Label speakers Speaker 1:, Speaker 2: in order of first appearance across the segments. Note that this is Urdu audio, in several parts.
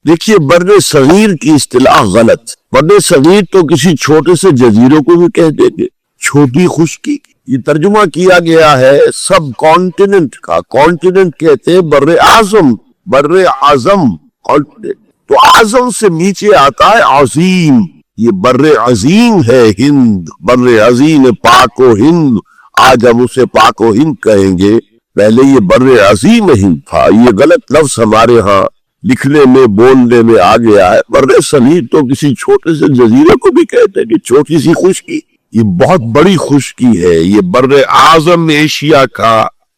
Speaker 1: دیکھیے بر صغیر کی اصطلاح غلط. بر صغیر تو کسی چھوٹے سے جزیروں کو بھی کہہ دیں گے، چھوٹی خشکی. یہ ترجمہ کیا گیا ہے سب کانٹیننٹ کا. کانٹیننٹ کہتے ہیں بر اعظم، بر اعظم کانٹیننٹ. تو اعظم سے نیچے آتا ہے عظیم. یہ بر عظیم ہے ہند، بر عظیم پاک و ہند. آج ہم اسے پاک و ہند کہیں گے، پہلے یہ بر عظیم ہند تھا. یہ غلط لفظ ہمارے ہاں لکھنے میں بولنے میں آ گیا ہے. بر صغیر تو کسی چھوٹے سے جزیرے کو بھی کہتے ہیں کہ چھوٹی سی خشکی. یہ بہت بڑی خشکی ہے. یہ بر اعظم ایشیا کا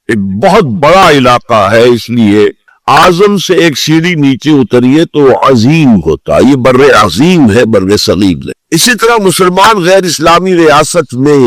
Speaker 1: ایک بہت بڑا علاقہ ہے، اس لیے اعظم سے ایک سیڑھی نیچے اتریے تو عظیم ہوتا. یہ بر عظیم ہے بر صغیر. اسی طرح مسلمان غیر اسلامی ریاست میں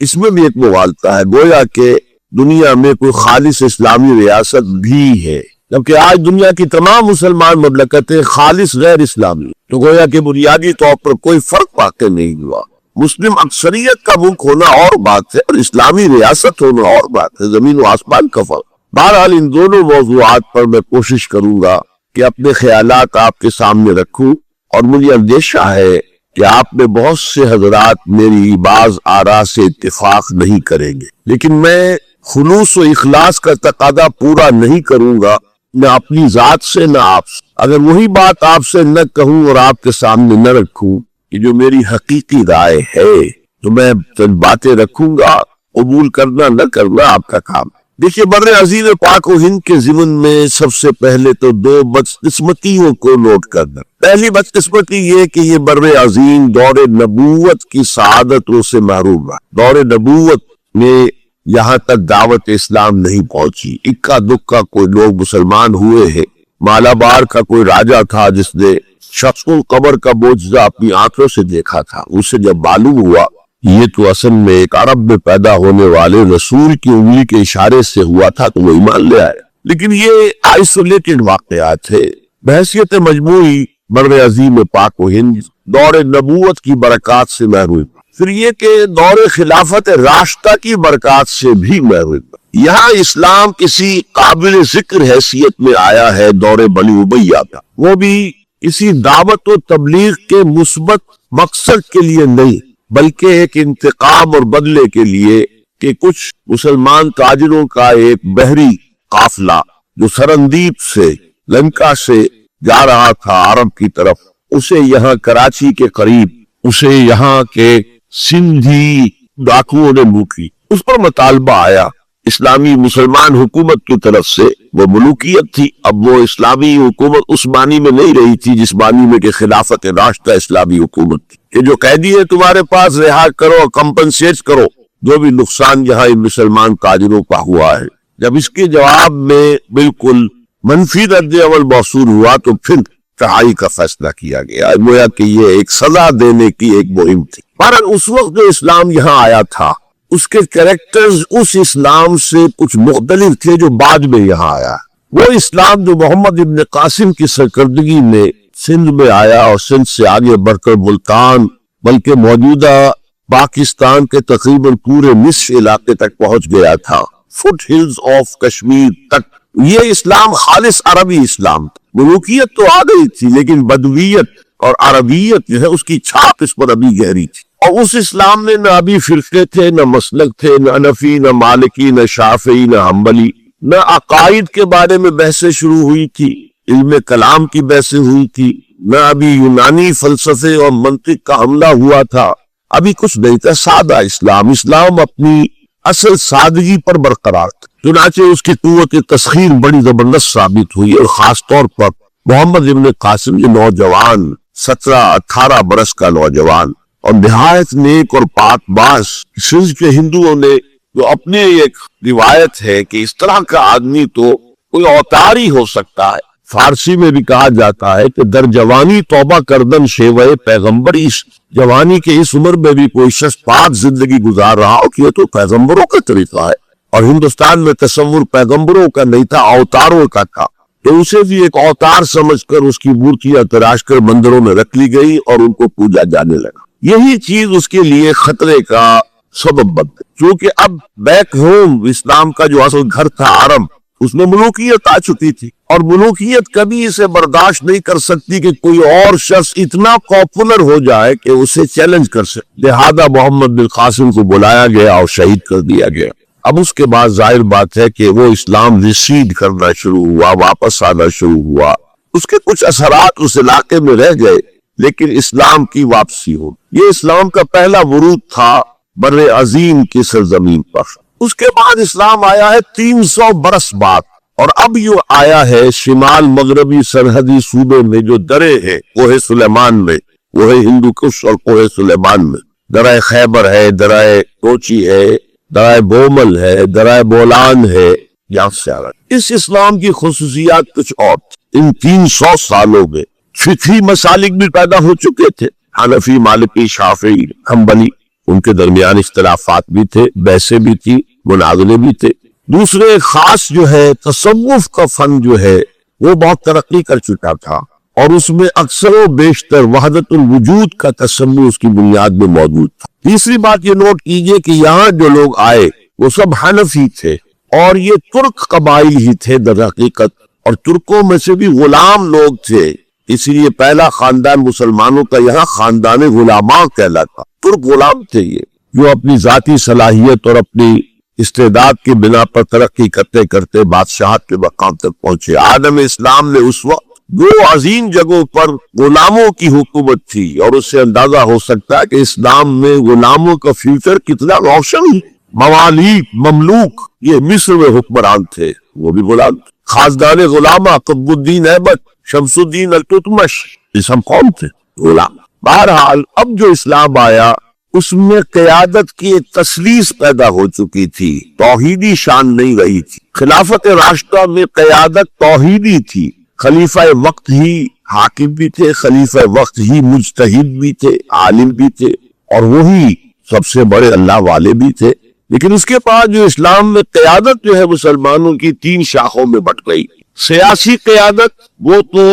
Speaker 1: اس میں بھی ایک مغالطہ ہے، گویا کہ دنیا میں کوئی خالص اسلامی ریاست بھی ہے، جبکہ آج دنیا کی تمام مسلمان مملکتیں خالص غیر اسلامی. تو گویا کہ بنیادی طور پر کوئی فرق واقع نہیں ہوا. مسلم اکثریت کا ملک ہونا اور بات ہے، اور اسلامی ریاست ہونا اور بات ہے. زمین و آسمان کا فرق. بہرحال ان دونوں موضوعات پر میں کوشش کروں گا کہ اپنے خیالات آپ کے سامنے رکھوں، اور مجھے اندیشہ ہے کہ آپ میں بہت سے حضرات میری بعض آراء سے اتفاق نہیں کریں گے، لیکن میں خلوص و اخلاص کا تقاضا پورا نہیں کروں گا، نہ اپنی ذات سے نہ آپ سے. اگر وہی بات آپ سے نہ کہوں اور آپ کے سامنے نہ رکھوں کہ جو میری حقیقی رائے ہے، تو میں چند باتیں رکھوں گا، قبول کرنا نہ کرنا آپ کا کام. دیکھیے بر عظیم پاک و ہند کے ضمن میں سب سے پہلے تو دو بدقسمتیوں کو نوٹ کرنا. پہلی بدقسمتی یہ کہ یہ بر عظیم دور نبوت کی سعادتوں سے محروم رہا. دور نبوت میں یہاں تک دعوت اسلام نہیں پہنچی. اکا دکا کوئی لوگ مسلمان ہوئے ہیں. مالابار کا کوئی راجہ تھا جس نے شخص القمر کا معجزہ اپنی آنکھوں سے دیکھا تھا. اسے جب معلوم ہوا یہ تو اصل میں ایک عرب میں پیدا ہونے والے رسول کی انگلی کے اشارے سے ہوا تھا، تو وہ ایمان لے آئے. لیکن یہ آئسولیٹڈ واقعات ہے. بحیثیت مجموعی بر عظیم پاک و ہند دور نبوت کی برکات سے محروم. پھر یہ کہ دور خلافت راشدہ کی برکات سے بھی محروم. یہاں اسلام کسی قابل ذکر حیثیت میں آیا ہے دور بنی امیہ کا، وہ بھی اسی دعوت و تبلیغ کے مثبت مقصد کے لیے نہیں، بلکہ ایک انتقام اور بدلے کے لیے کہ کچھ مسلمان تاجروں کا ایک بحری قافلہ جو سرندیپ سے لنکا سے جا رہا تھا عرب کی طرف، اسے یہاں کراچی کے قریب اسے یہاں کے سندھی ڈاکوؤں نے لوٹ لی. اس پر مطالبہ آیا اسلامی مسلمان حکومت کی طرف سے. وہ ملوکیت تھی. اب وہ اسلامی حکومت اس معنی میں نہیں رہی تھی جس معنی میں کہ خلافت راشدہ اسلامی حکومت تھی کہ جو قیدی ہے تمہارے پاس رہا کرو، کمپنسیٹ کرو جو بھی نقصان یہاں ان مسلمان تاجروں کا ہوا ہے. جب اس کے جواب میں بالکل منفی رد عمل موصول ہوا تو پھر چڑھائی کا فیصلہ کیا گیا. گویا کہ یہ ایک سزا دینے کی ایک مہم تھی. بہرحال اس وقت جو اسلام یہاں آیا تھا اس کے کریکٹرز اس اسلام سے کچھ مختلف تھے جو بعد میں یہاں آیا. وہ اسلام جو محمد ابن قاسم کی سرکردگی میں سندھ میں آیا اور سندھ سے آگے بڑھ کر ملتان بلکہ موجودہ پاکستان کے تقریباً پورے مصر علاقے تک پہنچ گیا تھا، فٹ ہلز آف کشمیر تک. یہ اسلام خالص عربی اسلام تھا. ملوکیت تو آ گئی تھی لیکن بدویت اور عربیت جو ہے اس کی چھاپ اس پر ابھی گہری تھی. اور اس اسلام میں نہ ابھی فرقے تھے، نہ مسلک تھے، نہ حنفی، نہ مالکی، نہ شافعی، نہ حنبلی. نہ عقائد کے بارے میں بحثیں شروع ہوئی تھی، علم کلام کی بحثیں ہوئی تھی، نہ ابھی یونانی فلسفے اور منطق کا حملہ ہوا تھا. ابھی کچھ نہیں تھا. سادہ اسلام اپنی اصل سادگی پر برقرار تھا. چنانچہ اس کی قوت تسخیر بڑی زبردست ثابت ہوئی، اور خاص طور پر محمد ابن قاسم یہ نوجوان 17-18 برس کا نوجوان اور نہایت نیک اور پاک باز. سندھ کے ہندوؤں نے جو اپنے ایک روایت ہے کہ اس طرح کا آدمی تو کوئی اوتار ہی ہو سکتا ہے. فارسی میں بھی کہا جاتا ہے کہ در جوانی توبہ کردن شیوہ پیغمبر. اس جوانی کے اس عمر میں بھی کوئی شخص پاک زندگی گزار رہا ہو کہ یہ تو پیغمبروں کا طریقہ ہے. اور ہندوستان میں تصور پیغمبروں کا نہیں تھا، اوتاروں کا تھا. تو اسے بھی ایک اوتار سمجھ کر اس کی مورتیاں تراش کر مندروں میں رکھ لی گئی اور ان کو پوجا جانے لگا. یہی چیز اس کے لیے خطرے کا سبب بن گئی، کیونکہ اب بیک ہوم اسلام کا جو اصل گھر تھا عرب، اس میں ملوکیت آ چکی تھی، اور ملوکیت کبھی اسے برداشت نہیں کر سکتی کہ کوئی اور شخص اتنا پاپولر ہو جائے کہ اسے چیلنج کر سکے، لہذا محمد بن قاسم کو بلایا گیا اور شہید کر دیا گیا۔ اب اس کے بعد ظاہر بات ہے کہ وہ اسلام ریسیڈ کرنا شروع ہوا، واپس آنا شروع ہوا، اس کے کچھ اثرات اس علاقے میں رہ گئے، لیکن اسلام کی واپسی ہو۔ یہ اسلام کا پہلا ورود تھا بر عظیم کی سرزمین پر۔ اس کے بعد اسلام آیا ہے 300 برس بعد، اور اب یہ آیا ہے شمال مغربی سرحدی صوبے میں جو درے ہیں کوہ سلیمان میں، کوہ ہندو کش اور کوہ سلیمان میں، درہ خیبر ہے، درہ کوچی ہے، درہ بومل ہے، درہ بولان ہے، یہاں سے آ رہا ہے۔ اس اسلام کی خصوصیات کچھ اور تھی۔ ان 300 سالوں میں فقہی مسالک بھی پیدا ہو چکے تھے، حنفی، مالکی، شافعی، حنبلی، ان کے درمیان اختلافات بھی تھے، بحثیں بھی تھی، مناظرے بھی تھے۔ دوسرے خاص جو ہے تصوف کا فن جو ہے وہ بہت ترقی کر چکا تھا، اور اس میں اکثر و بیشتر وحدت الوجود کا تصور اس کی بنیاد میں موجود تھا۔ تیسری بات یہ نوٹ کیجئے کہ یہاں جو لوگ آئے وہ سب حنفی تھے، اور یہ ترک قبائل ہی تھے در حقیقت، اور ترکوں میں سے بھی غلام لوگ تھے، اس لیے پہلا خاندان مسلمانوں کا یہاں خاندان غلاماں کہلاتا۔ ترک غلام تھے یہ، جو اپنی ذاتی صلاحیت اور اپنی استعداد کی بنا پر ترقی کرتے کرتے بادشاہت کے مقام تک پہنچے۔ عالم اسلام نے اس وقت دو عظیم جگہوں پر غلاموں کی حکومت تھی، اور اس سے اندازہ ہو سکتا ہے کہ اسلام میں غلاموں کا فیوچر کتنا روشن ہے۔ موالیک، مملوک، یہ مصر میں حکمران تھے، وہ بھی غلام تھے۔ خاصدان غلامہ قطب الدین ایبک، شمس الدین التتمش، یہ سب کون تھے؟ غلام۔ بہرحال اب جو اسلام آیا اس میں قیادت کی ایک تسلیس پیدا ہو چکی تھی، توحیدی شان نہیں رہی تھی۔ خلافت راشدہ میں قیادت توحیدی تھی، خلیفہ وقت ہی حاکم بھی تھے، خلیفہ وقت ہی مجتہد بھی تھے، عالم بھی تھے، اور وہی سب سے بڑے اللہ والے بھی تھے۔ لیکن اس کے بعد جو اسلام میں قیادت جو ہے مسلمانوں کی 3 شاخوں میں بٹ گئی۔ سیاسی قیادت وہ تو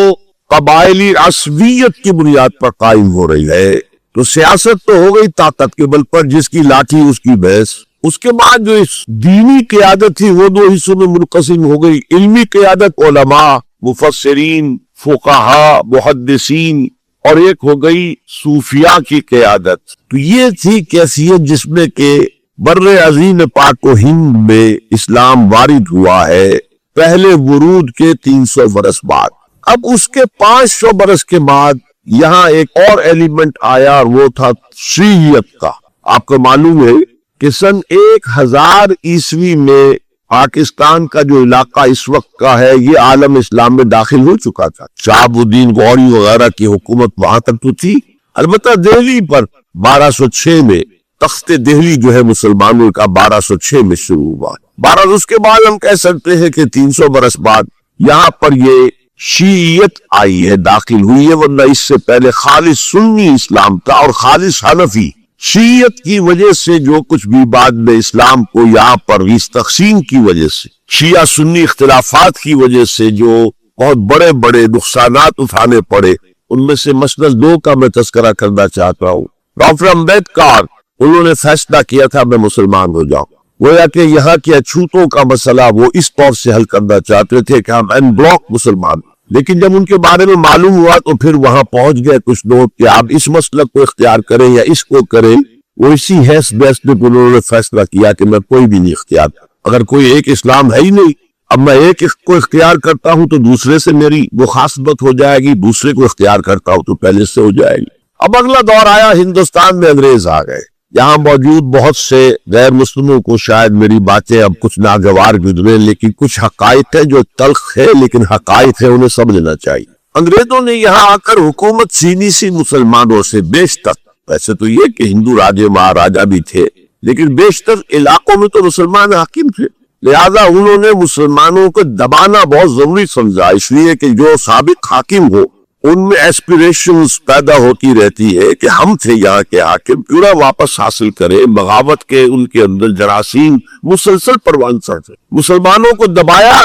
Speaker 1: قبائلی عصبیت کی بنیاد پر قائم ہو رہی ہے، تو سیاست تو ہو گئی طاقت کے بل پر، جس کی لاٹھی اس کی بھینس۔ اس کے بعد جو اس دینی قیادت تھی وہ 2 حصوں میں منقسم ہو گئی۔ علمی قیادت، علماء، مفسرین، فقہاء، محدثین، اور ایک ہو گئی صوفیاء کی قیادت۔ تو یہ تھی کیفیت جس میں کہ بر عظیم پاک و ہند میں اسلام وارد ہوا ہے پہلے ورود کے 300 برس بعد۔ اب اس کے 500 برس کے بعد یہاں ایک اور ایلیمنٹ آیا، اور وہ تھا شیعیت کا۔ آپ کو معلوم ہے کہ سن 1000 عیسوی میں پاکستان کا جو علاقہ اس وقت کا ہے یہ عالم اسلام میں داخل ہو چکا تھا۔ شہاب الدین غوری وغیرہ کی حکومت وہاں تک تو تھی، البتہ دہلی پر 1206 میں تخت دہلی جو ہے مسلمانوں کا 1206 میں شروع ہوا۔ اس کے بعد ہم کہہ سکتے ہیں کہ 300 برس بعد یہاں پر یہ شیعیت آئی ہے، داخل ہوئی ہے، ورنہ اس سے پہلے خالص سنی اسلام تھا اور خالص حنفی۔ شیعیت کی وجہ سے جو کچھ بھی بعد میں اسلام کو یہاں پر اس تقسیم کی وجہ سے، شیعہ سنی اختلافات کی وجہ سے جو بہت بڑے بڑے نقصانات اٹھانے پڑے، ان میں سے مثلاً 2 کا میں تذکرہ کرنا چاہتا ہوں۔ ڈاکٹر امبیڈکر، انہوں نے فیصلہ کیا تھا میں مسلمان ہو جاؤں، گویا کہ یہاں کے اچھوتوں کا مسئلہ وہ اس طور سے حل کرنا چاہتے تھے کہ ہم این بلاک مسلمان، لیکن جب ان کے بارے میں معلوم ہوا تو پھر وہاں پہنچ گئے کچھ لوگ کہ آپ اس مسلک کو اختیار کریں یا اس کو کریں۔ وہ اسی حیث بیس پہ انہوں نے فیصلہ کیا کہ میں کوئی بھی نہیں اختیار، اگر کوئی ایک اسلام ہے ہی نہیں، اب میں ایک کو اختیار کرتا ہوں تو دوسرے سے میری مخاصمت ہو جائے گی، دوسرے کو اختیار کرتا ہوں تو پہلے سے ہو جائے گی۔ اب اگلا دور آیا، ہندوستان میں انگریز آ گئے۔ یہاں موجود بہت سے غیر مسلموں کو شاید میری باتیں اب کچھ ناگوار گزرے، لیکن کچھ حقائق ہیں جو تلخ ہے لیکن حقائق ہے، انہیں سمجھنا چاہیے۔ انگریزوں نے یہاں آ کر حکومت چھینی سی مسلمانوں سے بیشتر۔ ویسے تو یہ کہ ہندو راجے مہاراجا بھی تھے، لیکن بیشتر علاقوں میں تو مسلمان حاکم تھے، لہذا انہوں نے مسلمانوں کو دبانا بہت ضروری سمجھا، اس لیے کہ جو سابق حاکم ہو ان میں ایسپیریشنز پیدا ہوتی رہتی ہے کہ ہم تھے یہاں کے حاکم، کیوں نہ واپس حاصل کریں۔ بغاوت کے ان کے اندر جراثیم مسلسل پروان چڑھتے، مسلمانوں کو دبایا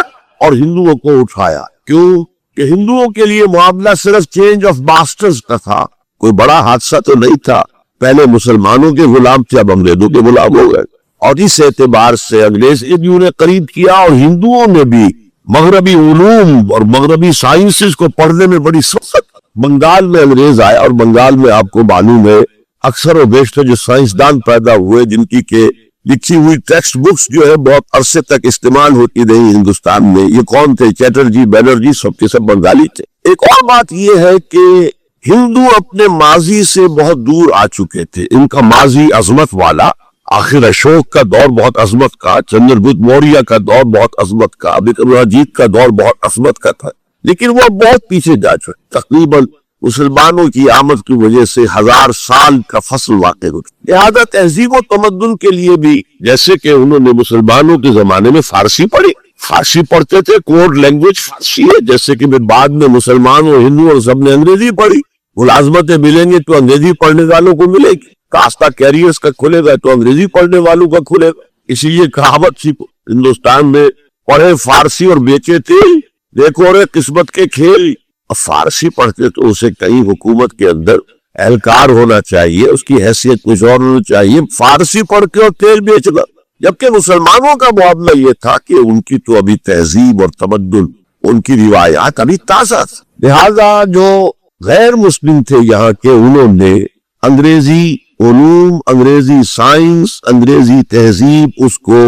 Speaker 1: اور ہندوؤں کو اٹھایا۔ کیوں کہ ہندوؤں کے لیے معاملہ صرف چینج آف ماسٹرز کا تھا، کوئی بڑا حادثہ تو نہیں تھا۔ پہلے مسلمانوں کے غلام تھے، اب انگریزوں کے غلام ہو گئے۔ اور اس اعتبار سے انگریز نے قریب کیا اور ہندوؤں نے بھی مغربی علوم اور مغربی سائنسز کو پڑھنے میں بڑی سخت. بنگال میں انگریز آیا اور بنگال میں آپ کو معلوم ہے اکثر و بیشتر جو سائنسدان پیدا ہوئے جن کی کہ لکھی ہوئی ٹیکسٹ بکس جو ہے بہت عرصے تک استعمال ہوتی رہی ہندوستان میں. یہ کون تھے؟ چیٹرجی، بینرجی، سب کے سب بنگالی تھے. ایک اور بات یہ ہے کہ ہندو اپنے ماضی سے بہت دور آ چکے تھے. ان کا ماضی عظمت والا، آخر اشوک کا دور بہت عظمت کا، چندر گپت موریہ کا دور بہت عظمت کا، وکرماجیت کا دور بہت عظمت کا تھا، لیکن وہ بہت پیچھے جا چکے. تقریباً مسلمانوں کی آمد کی وجہ سے 1000 سال کا فصل واقع ہو. لہذا تہذیب و تمدن کے لیے بھی جیسے کہ انہوں نے مسلمانوں کے زمانے میں فارسی پڑھی، فارسی پڑھتے تھے، کوڈ لینگویج فارسی ہے، جیسے کہ بعد میں مسلمانوں، ہندو اور سب نے انگریزی پڑھی. ملازمتیں ملیں گے تو انگریزی پڑھنے والوں کو ملے گی، کاستہ کیریئرز کا کھلے گا تو انگریزی پڑھنے والوں کا کھلے گا. اسی لیے کہاوت سی ہندوستان میں، پڑھے فارسی اور بیچے تیل، دیکھو رے قسمت کے کھیل. فارسی پڑھتے تو اسے کئی حکومت کے اندر اہلکار ہونا چاہیے، اس کی حیثیت کچھ اور ہونا چاہیے. فارسی پڑھ کے اور تیل بیچنا. جبکہ مسلمانوں کا معاملہ یہ تھا کہ ان کی تو ابھی تہذیب اور تمدن، ان کی روایات ابھی تازہ تھا. لہذا جو غیر مسلم تھے یہاں کے، انہوں نے انگریزی علوم، انگریزی سائنس، انگریزی تہذیب، اس کو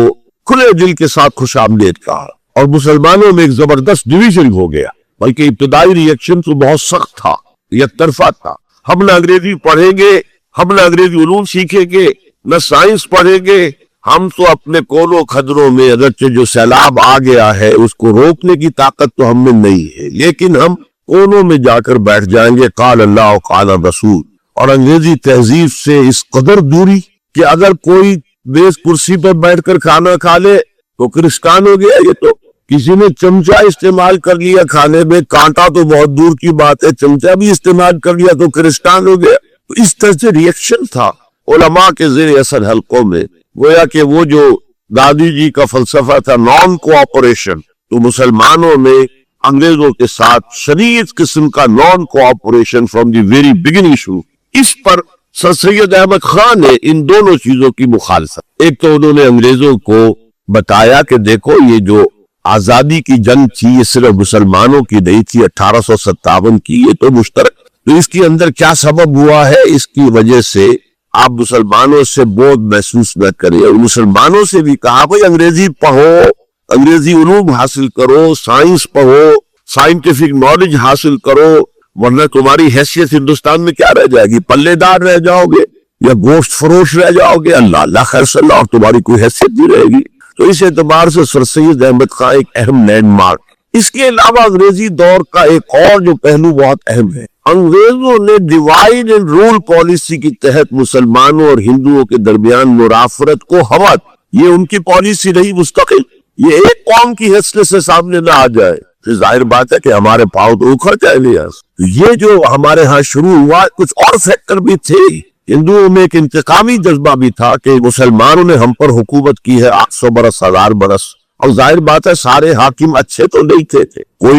Speaker 1: کھلے دل کے ساتھ خوش آمدید کہا. اور مسلمانوں میں ایک زبردست ڈویژن ہو گیا، بلکہ ابتدائی ریئیکشن تو بہت سخت تھا، یک طرفہ تھا. ہم نہ انگریزی پڑھیں گے، ہم نہ انگریزی علوم سیکھیں گے، نہ سائنس پڑھیں گے. ہم تو اپنے کونوں خدروں میں اگرچہ جو سیلاب آ گیا ہے اس کو روکنے کی طاقت تو ہم میں نہیں ہے، لیکن ہم کونوں میں جا کر بیٹھ جائیں گے. قال اللہ قال رسول. اور انگریزی تہذیب سے اس قدر دوری کہ اگر کوئی میز کرسی پر بیٹھ کر کھانا کھا لے تو کرسچان ہو گیا. یہ تو کسی نے چمچہ استعمال کر لیا کھانے میں، کانٹا تو بہت دور کی بات ہے، چمچہ بھی استعمال کر لیا تو کرسچان ہو گیا. تو اس طرح سے ریئیکشن تھا علماء کے زیر اثر حلقوں میں. گویا کہ وہ جو گاندھی جی کا فلسفہ تھا نان کوآپریشن، تو مسلمانوں میں انگریزوں کے ساتھ شدید قسم کا naan cooperation from the very beginning شروع. اس پر سر سید احمد خان نے ان دونوں چیزوں کی مخالفت. ایک تو انہوں نے انگریزوں کو بتایا کہ دیکھو یہ جو آزادی کی جنگ تھی یہ صرف مسلمانوں کی نہیں تھی، 1857 کی، یہ تو مشترک. تو اس کے اندر کیا سبب ہوا ہے، اس کی وجہ سے آپ مسلمانوں سے بودھ محسوس نہ کریں. اور مسلمانوں سے بھی کہا بھائی انگریزی پڑھو، انگریزی علوم حاصل کرو، سائنس پڑھو، سائنٹیفک نالج حاصل کرو، ورنہ تمہاری حیثیت ہندوستان میں کیا رہ جائے گی؟ پلے دار رہ جاؤ گے یا گوشت فروش رہ جاؤ گے. اللہ اللہ خیر صلی اللہ، اور تمہاری کوئی حیثیت نہیں رہے گی. تو اس اعتبار سے سر سید احمد خان ایک اہم لینڈ مارک. اس کے علاوہ انگریزی دور کا ایک اور جو پہلو بہت اہم ہے، انگریزوں نے ڈیوائڈ اینڈ رول پالیسی کے تحت مسلمانوں اور ہندوؤں کے درمیان مرافرت کو ہوا. یہ ان کی پالیسی رہی مستقل. یہ ایک قوم کی حیثیت سے سامنے نہ آ جائے. ظاہر بات ہے کہ ہمارے پاؤں تو اکھڑ جائے لیا. یہ جو ہمارے ہاں شروع ہوا، کچھ اور فیکٹر بھی تھے. ہندوؤں میں ایک انتقامی جذبہ بھی تھا کہ مسلمانوں نے ہم پر حکومت کی ہے 800 برس، 1000 برس، اور ظاہر بات ہے سارے حاکم اچھے تو نہیں تھے.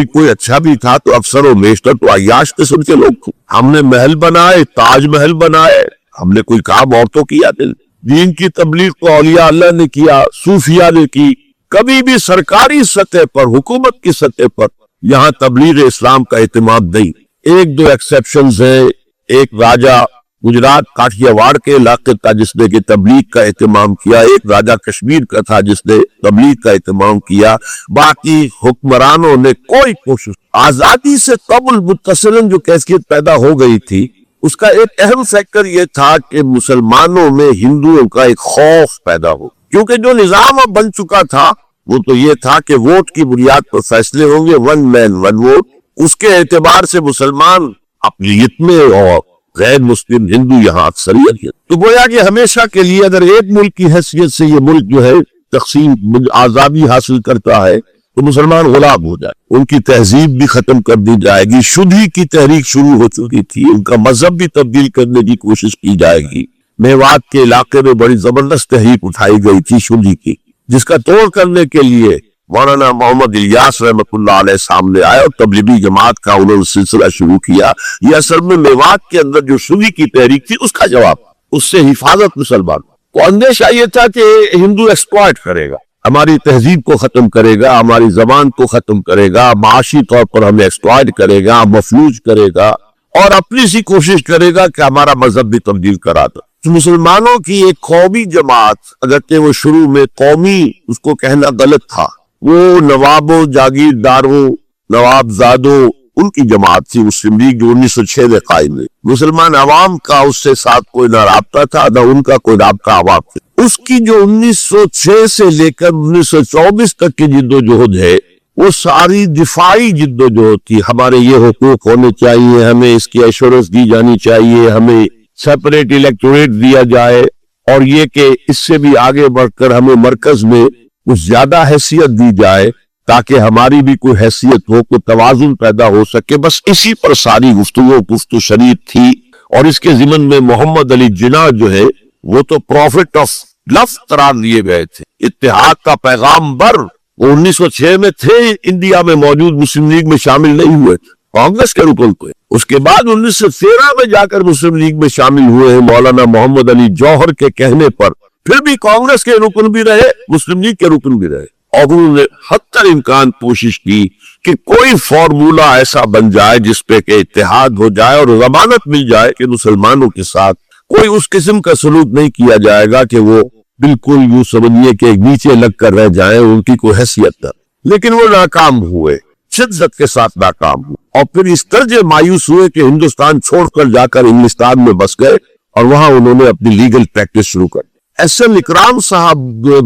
Speaker 1: کوئی اچھا بھی تھا تو اکثر و بیشتر تو عیاش قسم کے لوگ تھے. ہم نے محل بنائے، تاج محل بنائے، ہم نے کوئی کام اور تو کیا نہیں. دین کی تبلیغ تو اولیاء اللہ نے کیا، صوفیاء نے کی. کبھی بھی سرکاری سطح پر، حکومت کی سطح پر یہاں تبلیغ اسلام کا اہتمام نہیں. ایک دو ایکسیپشنز ہیں. ایک راجہ گجرات کاٹھیاواڑ کے علاقے تھا جس نے کہ تبلیغ کا اہتمام کیا، ایک راجہ کشمیر کا تھا جس نے تبلیغ کا اہتمام کیا. باقی حکمرانوں نے کوئی کوشش. آزادی سے قبل متصلاً جو کیفیت پیدا ہو گئی تھی، اس کا ایک اہم فیکٹر یہ تھا کہ مسلمانوں میں ہندوؤں کا ایک خوف پیدا ہو. کیونکہ جو نظام اب بن چکا تھا وہ تو یہ تھا کہ ووٹ کی بنیاد پر فیصلے ہوں گے، ون مین ون ووٹ. اس کے اعتبار سے مسلمان اقلیت میں اور غیر مسلم ہندو یہاں اکثریت ہے. تو گویا کہ ہمیشہ کے لیے اگر ایک ملک کی حیثیت سے یہ ملک جو ہے تقسیم آزادی حاصل کرتا ہے تو مسلمان غلام ہو جائے، ان کی تہذیب بھی ختم کر دی جائے گی. شدھی کی تحریک شروع ہو چکی تھی، ان کا مذہب بھی تبدیل کرنے کی کوشش کی جائے گی. میوات کے علاقے میں بڑی زبردست تحریک اٹھائی گئی تھی شدھی کی، جس کا توڑ کرنے کے لیے مولانا محمد الیاس رحمۃ اللہ علیہ سامنے آئے اور تبلیغی جماعت کا انہوں نے سلسلہ شروع کیا. یہ اصل میں میوات کے اندر جو شدھی کی تحریک تھی اس کا جواب، اس سے حفاظت مسلمان. وہ اندیشہ یہ تھا کہ ہندو ایکسپلائٹ کرے گا، ہماری تہذیب کو ختم کرے گا، ہماری زبان کو ختم کرے گا، معاشی طور پر ہمیں ایکسپلائٹ کرے گا، مفلوج کرے گا، اور اپنی سی کوشش کرے گا کہ ہمارا مذہب بھی تبدیل کرا دو۔ مسلمانوں کی ایک قومی جماعت، اگرچہ وہ شروع میں قومی اس کو کہنا غلط تھا، وہ نوابوں، جاگیرداروں، نواب زادوں، ان کی جماعت تھی مسلم لیگ، جو 1906 میں قائم ہوئی۔ مسلمان عوام کا اس سے ساتھ کوئی نہ رابطہ تھا، نہ ان کا کوئی رابطہ عوام سے۔ اس کی جو 1906 سے لے کر 1924 تک کی جدوجہد ہے، وہ ساری دفاعی جدوجہد تھی۔ ہمارے یہ حقوق ہونے چاہیے، ہمیں اس کی ایشورنس دی جانی چاہیے، ہمیں سیپریٹ الیکٹوریٹ دیا جائے، اور یہ کہ اس سے بھی آگے بڑھ کر ہمیں مرکز میں کچھ زیادہ حیثیت دی جائے تاکہ ہماری بھی کوئی حیثیت ہو، کوئی توازن پیدا ہو سکے۔ بس اسی پر ساری گفتگو شریف تھی، اور اس کے ضمن میں محمد علی جناح جو ہے وہ تو پروفٹ آف لف قرار دیے گئے تھے، اتحاد کا پیغام بر۔ وہ 1906 میں تھے انڈیا میں موجود، مسلم لیگ میں شامل نہیں ہوئے تھے، کانگریس کے رکن تھے۔ اس کے بعد 1913 میں جا کر مسلم لیگ میں شامل ہوئے ہیں مولانا محمد علی جوہر کے کہنے پر، پھر بھی کانگریس کے رکن بھی رہے، مسلم لیگ کے رکن بھی رہے، اور انہوں نے حتی امکان کوشش کی کہ کوئی فارمولا ایسا بن جائے جس پہ کہ اتحاد ہو جائے اور ضمانت مل جائے کہ مسلمانوں کے ساتھ کوئی اس قسم کا سلوک نہیں کیا جائے گا کہ وہ بالکل یوں سمجھیے کہ نیچے لگ کر رہ جائیں، ان کی کوئی حیثیت نہ۔ لیکن وہ ناکام ہوئے، شدت کے ساتھ ناکام ہوئے، اور پھر اس درجے مایوس ہوئے کہ ہندوستان چھوڑ کر جا کر انگلستان میں بس گئے، اور وہاں انہوں نے اپنی لیگل پریکٹس شروع کر۔ ایس ایم اکرام صاحب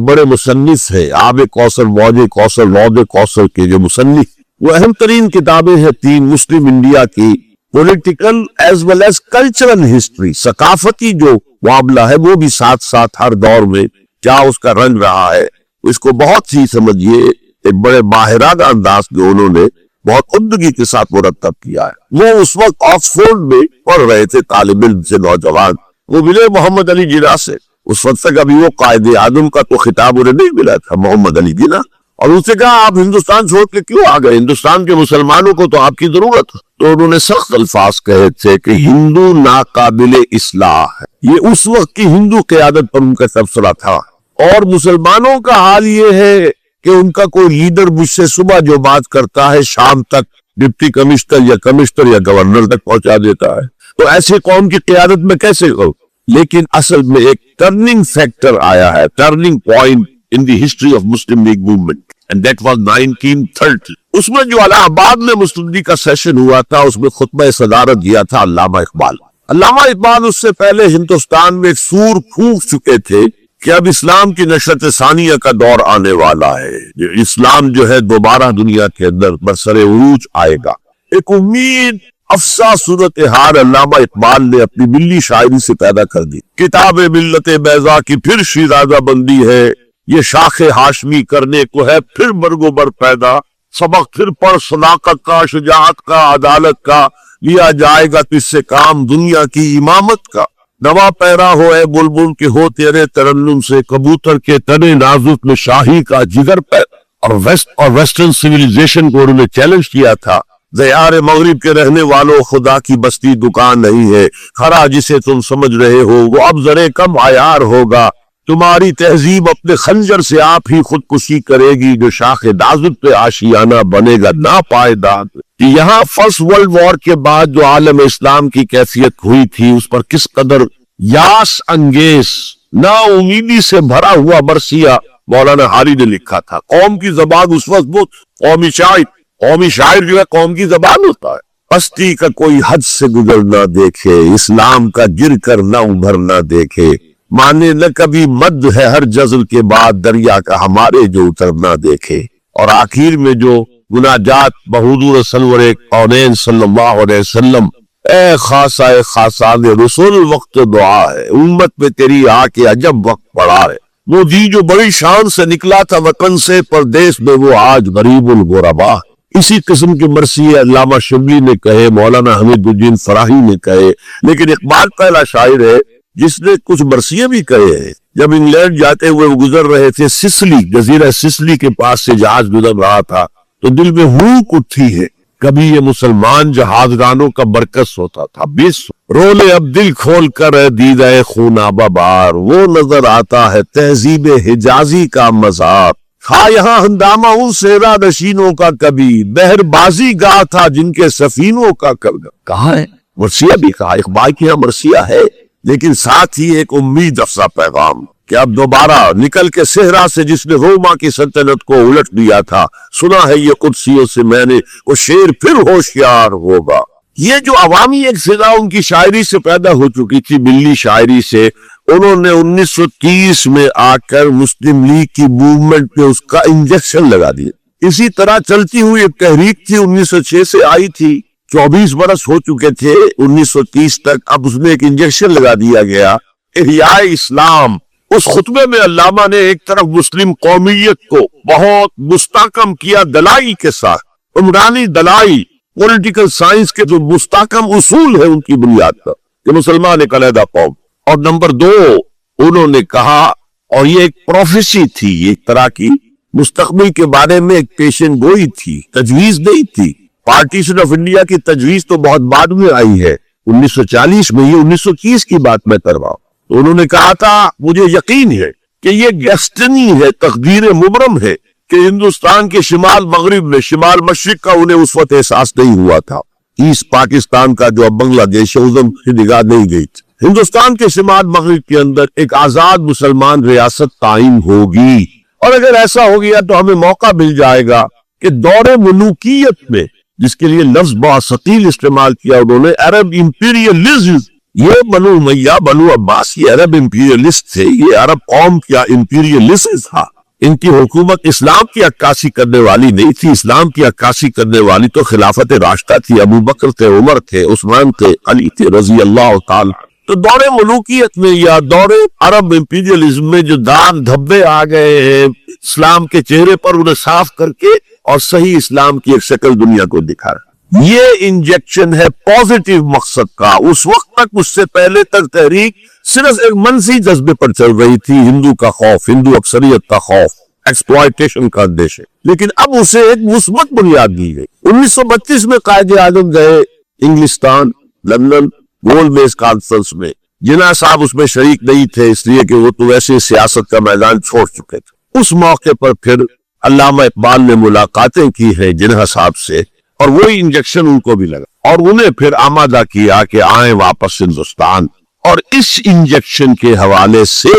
Speaker 1: بڑے مصنف ہیں، آب کوثر، موج کوثر، رود کوثر کے جو مصنف، وہ اہم ترین کتابیں ہیں تین مسلم انڈیا کی، political as well as cultural history, ثقافتی جو معاملہ ہے وہ بھی ساتھ ساتھ ہر دور میں کیا اس کا رنگ رہا ہے، اس کو بہت سی سمجھیے ایک بڑے ماہرانہ انداز کے انہوں نے بہت عمدگی کے ساتھ مرتب کیا ہے۔ وہ اس وقت آکسفورڈ میں پڑھ رہے تھے، طالب علم سے نوجوان، وہ ملے محمد علی جناح سے۔ اس وقت تک ابھی وہ قائد اعظم کا تو خطاب انہیں نہیں ملا تھا، محمد علی جناح، اور ان سے کہا آپ ہندوستان چھوڑ کے کیوں آ گئے، ہندوستان کے مسلمانوں کو تو آپ کی ضرورت ہے۔ تو انہوں نے سخت الفاظ کہے تھے کہ ہندو ناقابل اصلاح ہے، یہ اس وقت کی ہندو قیادت پر ان کا تبصرہ تھا، اور مسلمانوں کا حال یہ ہے کہ ان کا کوئی لیڈر مجھ سے صبح جو بات کرتا ہے شام تک ڈپٹی کمشنر یا گورنر تک پہنچا دیتا ہے، تو ایسے قوم کی قیادت میں کیسے کروں؟ لیکن اصل میں ایک ٹرننگ فیکٹر آیا ہے، turning point in the history of Muslim League movement, and that was 1930۔ اس میں جو الہ آباد میں مسلم لیگ کا سیشن ہوا تھا، اس میں خطبہ صدارت دیا تھا علامہ اقبال۔ علامہ اقبال اس سے پہلے ہندوستان میں ایک سور پھونک چکے تھے کہ اب اسلام کی نشرت ثانیہ کا دور آنے والا ہے، اسلام جو ہے دوبارہ دنیا کے اندر برسر عروج آئے گا۔ ایک امید افسا صورتحال علامہ اقبال نے اپنی ملی شاعری سے پیدا کر دی۔ کتاب ملت بیضا کی پھر شیرازہ بندی ہے، یہ شاخ ہاشمی کرنے کو ہے پھر برگ و بر پیدا، سبق پھر پڑھ صداقت کا، شجاعت کا، عدالت کا، لیا جائے گا تجھ سے کام دنیا کی امامت کا۔ نوا پیرا ہو اے بلبل کے ہو تیرے ترنم سے، کبوتر کے تنے نازک میں شاہی کا جگر پیدا۔ اور ویسٹرن سیویلائزیشن کو انہوں نے چیلنج کیا تھا، دیار مغرب کے رہنے والوں خدا کی بستی دکان نہیں ہے، کھڑا جسے تم سمجھ رہے ہو وہ اب ذرے کم عیار ہوگا، تمہاری تہذیب اپنے خنجر سے آپ ہی خودکشی کرے گی، جو شاخ نازک پہ آشیانہ بنے گا ناپائیدار۔ یہاں فرسٹ ورلڈ وار کے بعد جو عالم اسلام کی کیفیت ہوئی تھی، اس پر کس قدر یاس انگیز، نا امیدی سے بھرا ہوا مرثیہ مولانا حالی نے لکھا تھا۔ قوم کی زبان اس وقت وہ قومی شاعر جو ہے قوم کی زبان ہوتا ہے۔ پستی کا کوئی حد سے گزر نہ دیکھے، اسلام کا گر کر نہ ابھر نہ دیکھے، مانے نہ کبھی مد ہے ہر جزل کے بعد دریا کا ہمارے جو اتر نہ دیکھے۔ اور آخر میں جو مناجات بحضور سرور کونین صلی اللہ علیہ وسلم، اے خاصان رسول وقت دعا ہے، امت پہ تیری آ کے عجب وقت پڑا ہے، وہ جی جو بڑی شان سے نکلا تھا وطن سے پردیس میں وہ آج غریب الغربا۔ اسی قسم کے مرثیے علامہ شبلی نے کہے، مولانا حمید الدین فراہی نے کہے، لیکن اقبال پہلا شاعر ہے جس نے کچھ مرثیے بھی کہے ہیں۔ جب انگلینڈ جاتے ہوئے وہ گزر رہے تھے سسلی، جزیرہ سسلی کے پاس سے جہاز گزر رہا تھا، تو دل میں ہوک اٹھی ہے کبھی یہ مسلمان جہازرانوں کا مرکز ہوتا تھا. رولے اب دل کھول کر ہے دیدہ خونابہ بار، وہ نظر آتا ہے تہذیب حجازی کا مزار. ہاں یہاں ہنگامہ ان سیرا نشینوں کا کبھی، بحر بازی گاہ تھا جن کے سفینوں کا کبھی. کہاں ہے مرثیہ بھی کہا، اقبال کے یہاں مرثیہ ہے، لیکن ساتھ ہی ایک امید افزا پیغام کہ اب دوبارہ نکل کے صحرا سے جس نے روما کی سلطنت کو الٹ دیا تھا، سنا ہے یہ قدسیوں سے میں نے، وہ شیر پھر ہوشیار ہوگا. یہ جو عوامی ایک صدا ان کی شاعری سے پیدا ہو چکی تھی، ملی شاعری سے، انہوں نے 1930 میں آ کر مسلم لیگ کی موومنٹ پہ اس کا انجیکشن لگا دیا. اسی طرح چلتی ہوئی ایک تحریک تھی، 1906 سے آئی تھی، 24 برس ہو چکے تھے 1930 تک، اب اس میں ایک انجیکشن لگا دیا گیا، احیاء اسلام. اس خطبے میں علامہ نے ایک طرف مسلم قومیت کو بہت مستحکم کیا دلائی کے ساتھ، عمرانی دلائی، پولیٹیکل سائنس کے جو مستحکم اصول ہیں ان کی بنیاد پر کہ مسلمان ایک علیحدہ قوم. اور نمبر 2 انہوں نے کہا، اور یہ ایک پروفیسی تھی، ایک طرح کی مستقبل کے بارے میں ایک پیشن گوئی تھی، تجویز نہیں تھی. پارٹیشن آف انڈیا کی تجویز تو بہت بعد میں آئی ہے، 1940 میں، یہ 1930 کی بات میں کرواؤ. تو انہوں نے کہا تھا، مجھے یقین ہے کہ یہ ڈیسٹنی ہے، تقدیر مبرم ہے کہ ہندوستان کے شمال مغرب میں، شمال مشرق کا انہیں اس وقت احساس نہیں ہوا تھا. ایسٹ پاکستان کا جو اب بنگلہ دیش ہے، ادھر کی نگاہ نہیں گئی تھی. ہندوستان کے شمال مغرب کے اندر ایک آزاد مسلمان ریاست قائم ہوگی، اور اگر ایسا ہو گیا تو ہمیں موقع مل جائے گا کہ دور ملوکیت میں، جس کے لیے لفظ بہت ثقیل استعمال کیا انہوں نے، عرب امپیریلزم. یہ بنو امیہ، بنو عباس، یہ عرب امپیریلسٹ تھے، یہ عرب قوم کیا امپیریلسٹ تھا. ان کی حکومت اسلام کی عکاسی کرنے والی نہیں تھی. اسلام کی عکاسی کرنے والی تو خلافت راشدہ تھی، ابو بکر تھے، عمر تھے، عثمان تھے، علی تھے رضی اللہ تعالی. تو دور ملوکیت میں یا دور عرب امپیریلزم میں جو داغ دھبے آ گئے ہیں اسلام کے چہرے پر، انہیں صاف کر کے اور صحیح اسلام کی ایک شکل دنیا کو دکھا رہا. یہ انجیکشن ہے پوزیٹیو مقصد کا. اس وقت تک، اس سے پہلے تک تحریک صرف ایک منفی جذبے پر چل رہی تھی، ہندو کا خوف، ہندو اکثریت کا خوف، ایکسپلائٹیشن کا اندیشہ. لیکن اب اسے ایک مثبت بنیاد دی گئی. 1932 میں قائد اعظم گئے انگلستان، لندن، گول میز کانفرنس میں. جناح صاحب اس میں شریک نہیں تھے، اس لیے کہ وہ تو ویسے سیاست کا میدان چھوڑ چکے تھے. اس موقع پر پھر علامہ اقبال نے ملاقاتیں کی ہیں جناح صاحب سے، اور وہی انجیکشن ان کو بھی لگا اور انہیں پھر آمادہ کیا کہ آئیں واپس ہندوستان، اور اس انجیکشن کے حوالے سے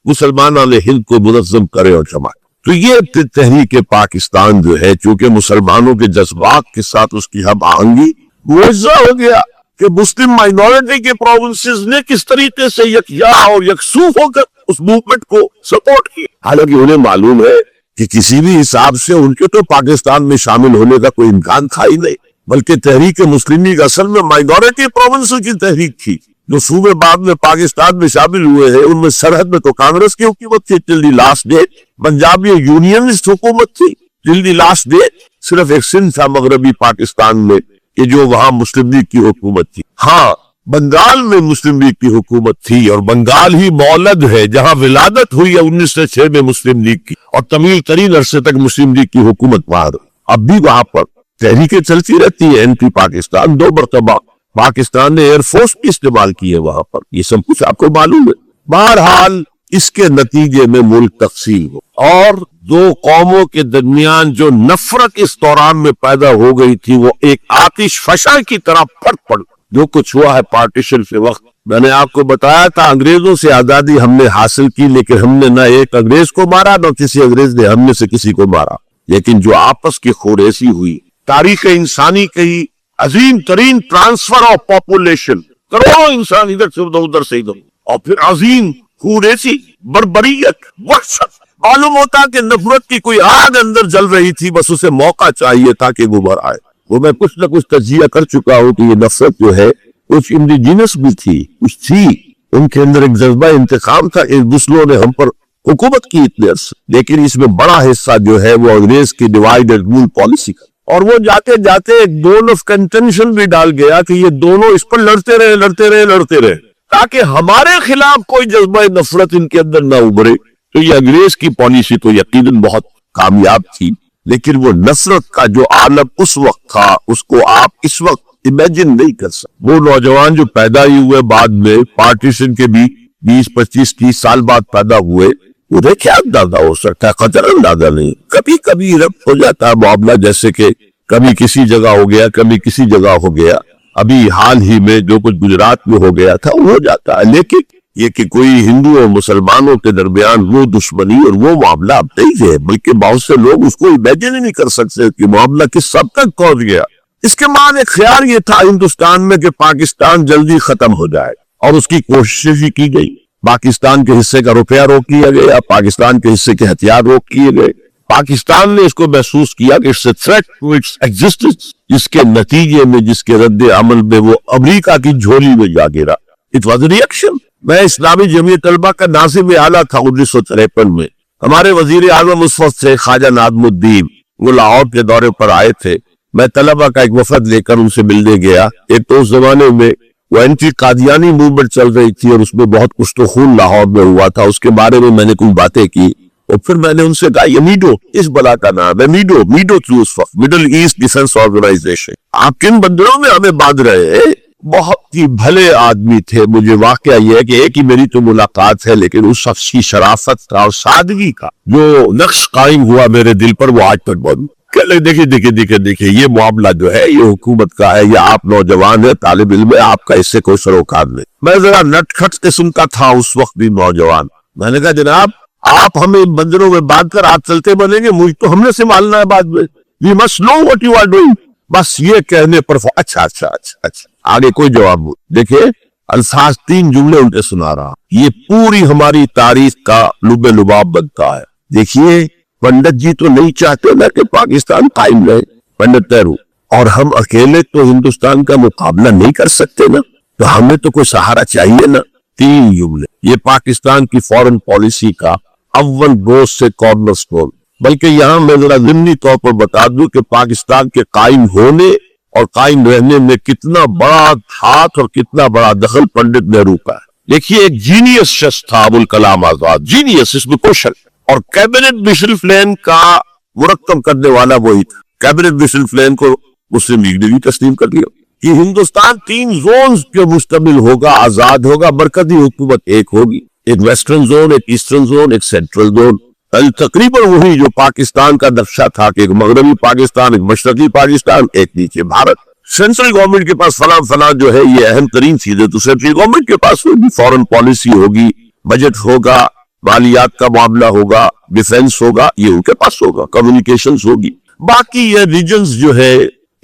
Speaker 1: مسلمانان ہند کو منظم کرے اور جمع. تو یہ تحریک پاکستان جو ہے، چونکہ مسلمانوں کے جذبات کے ساتھ اس کی ہم آہنگی معجزہ ہو گیا کہ مسلم مائنورٹی کے پروونسز نے کس طریقے سے یکجا اور یکسو ہو کر اس موومنٹ کو سپورٹ کی. حالانکہ انہیں معلوم ہے کہ کسی بھی حساب سے ان کے تو پاکستان میں شامل ہونے کا کوئی امکان تھا ہی نہیں، بلکہ تحریک مسلم لیگ اصل میں مائنورٹی پروونسز کی تحریک تھی. جو صوبے بعد میں پاکستان میں شامل ہوئے ہیں، ان میں سرحد میں تو کانگریس کی حکومت تھی ٹل دی لاسٹ ڈیٹ، پنجاب میں یونینسٹ حکومت تھی ٹل دی لاسٹ ڈیٹ. صرف ایک سندھ تھا مغربی پاکستان میں کہ جو وہاں مسلم لیگ کی حکومت تھی. ہاں، بنگال میں مسلم لیگ کی حکومت تھی، اور بنگال ہی مولد ہے جہاں ولادت ہوئی ہے 1906 میں مسلم لیگ کی، اور طویل ترین عرصے تک مسلم لیگ کی حکومت وہاں. اب بھی وہاں پر تحریکیں چلتی رہتی ہیں. اینٹی پاکستان 2 مرتبہ پاکستان نے ایئر فورس بھی استعمال کی ہے وہاں پر، یہ سب کچھ آپ کو معلوم ہے. بہرحال اس کے نتیجے میں ملک تقسیم ہو، اور 2 قوموں کے درمیان جو نفرت اس دوران میں پیدا ہو گئی تھی، وہ ایک آتش فشاں کی طرح پھٹ پڑ. جو کچھ ہوا ہے پارٹیشن کے وقت، میں نے آپ کو بتایا تھا انگریزوں سے آزادی ہم نے حاصل کی، لیکن ہم نے نہ ایک انگریز کو مارا، نہ کسی انگریز نے ہم میں سے کسی کو مارا. لیکن جو آپس کی خوریزی ہوئی، تاریخ انسانی کی عظیم ترین ٹرانسفر آف پاپولیشن، کروڑوں انسان ادھر سے ادھر سے ادھر، اور پھر عظیم خوریزی، بربریت، وحشت. معلوم ہوتا کہ نفرت کی کوئی آگ اندر جل رہی تھی، بس اسے موقع چاہیے تھا کہ گبر آئے. وہ میں کچھ نہ کچھ تجزیہ کر چکا ہوں کہ یہ نفرت جو ہے کچھ انڈیجینس بھی تھی، کچھ تھی ان کے اندر ایک جذبہ انتقام تھا. ایک دوسروں نے ہم پر حکومت کی اتنے عرصے، لیکن اس میں بڑا حصہ جو ہے وہ انگریز کی ڈیوائڈ اینڈ رول پالیسی کا. اور وہ جاتے جاتے ایک زون آف کنٹینشن بھی ڈال گیا کہ یہ دونوں اس پر لڑتے رہے تاکہ ہمارے خلاف کوئی جذبہ نفرت ان کے اندر نہ ابھرے. تو یہ انگریز کی پالیسی تو یقیناً بہت کامیاب تھی، لیکن وہ نصرت کا جو عالم اس وقت تھا اس کو آپ اس وقت امیجن نہیں کر سکتے۔ وہ نوجوان جو پیدا ہی ہوئے بعد میں پارٹیشن کے بھی 20-25-30 سال بعد پیدا ہوئے، انہیں کیا اندازہ ہو سکتا ہے؟ قطر اندازہ نہیں۔ کبھی کبھی ربط ہو جاتا ہے معاملہ، جیسے کہ کبھی کسی جگہ ہو گیا، کبھی کسی جگہ ہو گیا۔ ابھی حال ہی میں جو کچھ گجرات میں ہو گیا تھا وہ ہو جاتا ہے، لیکن یہ کہ کوئی ہندو اور مسلمانوں کے درمیان وہ دشمنی اور وہ معاملہ اب نہیں ہے، بلکہ بہت سے لوگ اس کو امیجن ہی نہیں کر سکتے کہ معاملہ کس حد تک پہنچ گیا۔ اس کے بعد ایک خیال یہ تھا ہندوستان میں کہ پاکستان جلدی ختم ہو جائے، اور اس کی کوششیں بھی کی گئی۔ پاکستان کے حصے کا روپیہ روک کیا گیا، پاکستان کے حصے کے ہتھیار روک کیے گئے۔ پاکستان نے اس کو محسوس کیا کہ it's a threat to its existence، جس کے نتیجے میں، جس کے رد عمل میں وہ امریکہ کی جھولی میں جا گرا۔ It was a reaction۔ میں اسلامی جمعیت طلبہ کا ناظم اعلیٰ تھا 1953 میں۔ ہمارے وزیر اعظم اس وقت سے خواجہ نادم الدین، وہ لاہور کے دورے پر آئے تھے۔ میں طلبہ کا ایک وفد لے کر ان سے ملنے گیا۔ ایک تو اس زمانے میں وہ اینٹی قادیانی موومنٹ چل رہی تھی اور اس میں بہت کچھ تو خون لاہور میں ہوا تھا، اس کے بارے میں نے کچھ باتیں کی، اور پھر میں نے ان سے کہا یہ میڈو اس بلا کا نام ہے، میڈو تھی اس وقت، مڈل ایسٹ ڈیفنس آرگنائزیشن۔ آپ کن بندروں میں ہمیں باندھ رہے ہیں؟ بہت ہی بھلے آدمی تھے۔ مجھے واقعہ یہ ہے کہ ایک ہی میری تو ملاقات ہے، لیکن اس شخص کی شرافت کا اور سادگی کا جو نقش قائم ہوا میرے دل پر، وہ آج تک بہت۔ دیکھیے یہ معاملہ جو ہے یہ حکومت کا ہے، یا آپ نوجوان ہیں، طالب علم ہے، آپ کا اس سے کوئی سروکار نہیں۔ میں ذرا نٹ کھٹ قسم کا تھا اس وقت بھی نوجوان۔ میں نے کہا جناب آپ ہمیں بندروں میں باندھ کر آپ چلتے بنیں گے، مجھ تو ہم نے سنبھالنا ہے بعد میں۔ We must know what you are doing۔ بس یہ کہنے پر اچھا آگے کوئی جواب نہیں۔ دیکھیں الفاظ 3 جملے ان کے سنا رہا، یہ پوری ہماری تاریخ کا لب لباب بنتا ہے۔ دیکھیے پنڈت جی تو نہیں چاہتے نا کہ پاکستان قائم رہے، پنڈت نہرو، اور ہم اکیلے تو ہندوستان کا مقابلہ نہیں کر سکتے نا، تو ہمیں تو کوئی سہارا چاہیے نا۔ 3 جملے، یہ پاکستان کی فورن پالیسی کا اول روز سے کارنر سٹون۔ بلکہ یہاں میں ذرا ضمنی طور پر بتا دوں کہ پاکستان کے قائم ہونے اور قائم رہنے میں کتنا بڑا ہاتھ اور کتنا بڑا دخل پنڈت نہرو کا ہے۔ دیکھیے ایک جینیس شخص تھا ابوالکلام آزاد، جینیس، اس میں کوئی شک، اور کیبنٹ مشن پلان کا مرتب کرنے والا وہی تھا۔ کیبنٹ مشن پلان کو مسلم لیگ نے بھی تسلیم کر لیا کہ ہندوستان 3 زونز کے مشتمل ہوگا، آزاد ہوگا، مرکزی حکومت ایک ہوگی، ایک ویسٹرن زون، ایک ایسٹرن زون، ایک سینٹرل زون۔ تقریباً وہی جو پاکستان کا نقشہ تھا کہ ایک مغربی پاکستان، ایک مشرقی پاکستان، ایک نیچے بھارت۔ سینٹرل گورنمنٹ کے پاس فلاں جو ہے یہ اہم ترین چیزیں، تو سینٹرل گورنمنٹ کے پاس ہوگی، فورن پالیسی ہوگی، بجٹ ہوگا، مالیات کا معاملہ ہوگا، ڈیفنس ہوگا، یہ ان کے پاس ہوگا، کمیونیکیشنز ہوگی۔ باقی یہ ریجنز جو ہے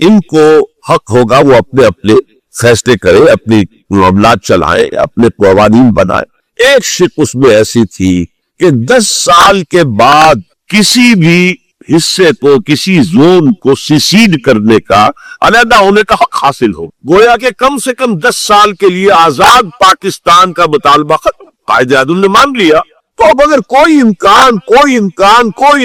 Speaker 1: ان کو حق ہوگا وہ اپنے اپنے فیصلے کرے، اپنی معاملات چلائیں، اپنے قوانین بنائیں۔ ایک شک اس میں ایسی تھی کہ 10 سال کے بعد کسی بھی حصے کو، کسی زون کو سیسیڈ کرنے کا، علیحدہ ہونے کا حق حاصل ہو، گویا کہ کم سے کم 10 سال کے لیے آزاد پاکستان کا مطالبہ ختم۔ قائد اعظم نے مان لیا، تو اب اگر کوئی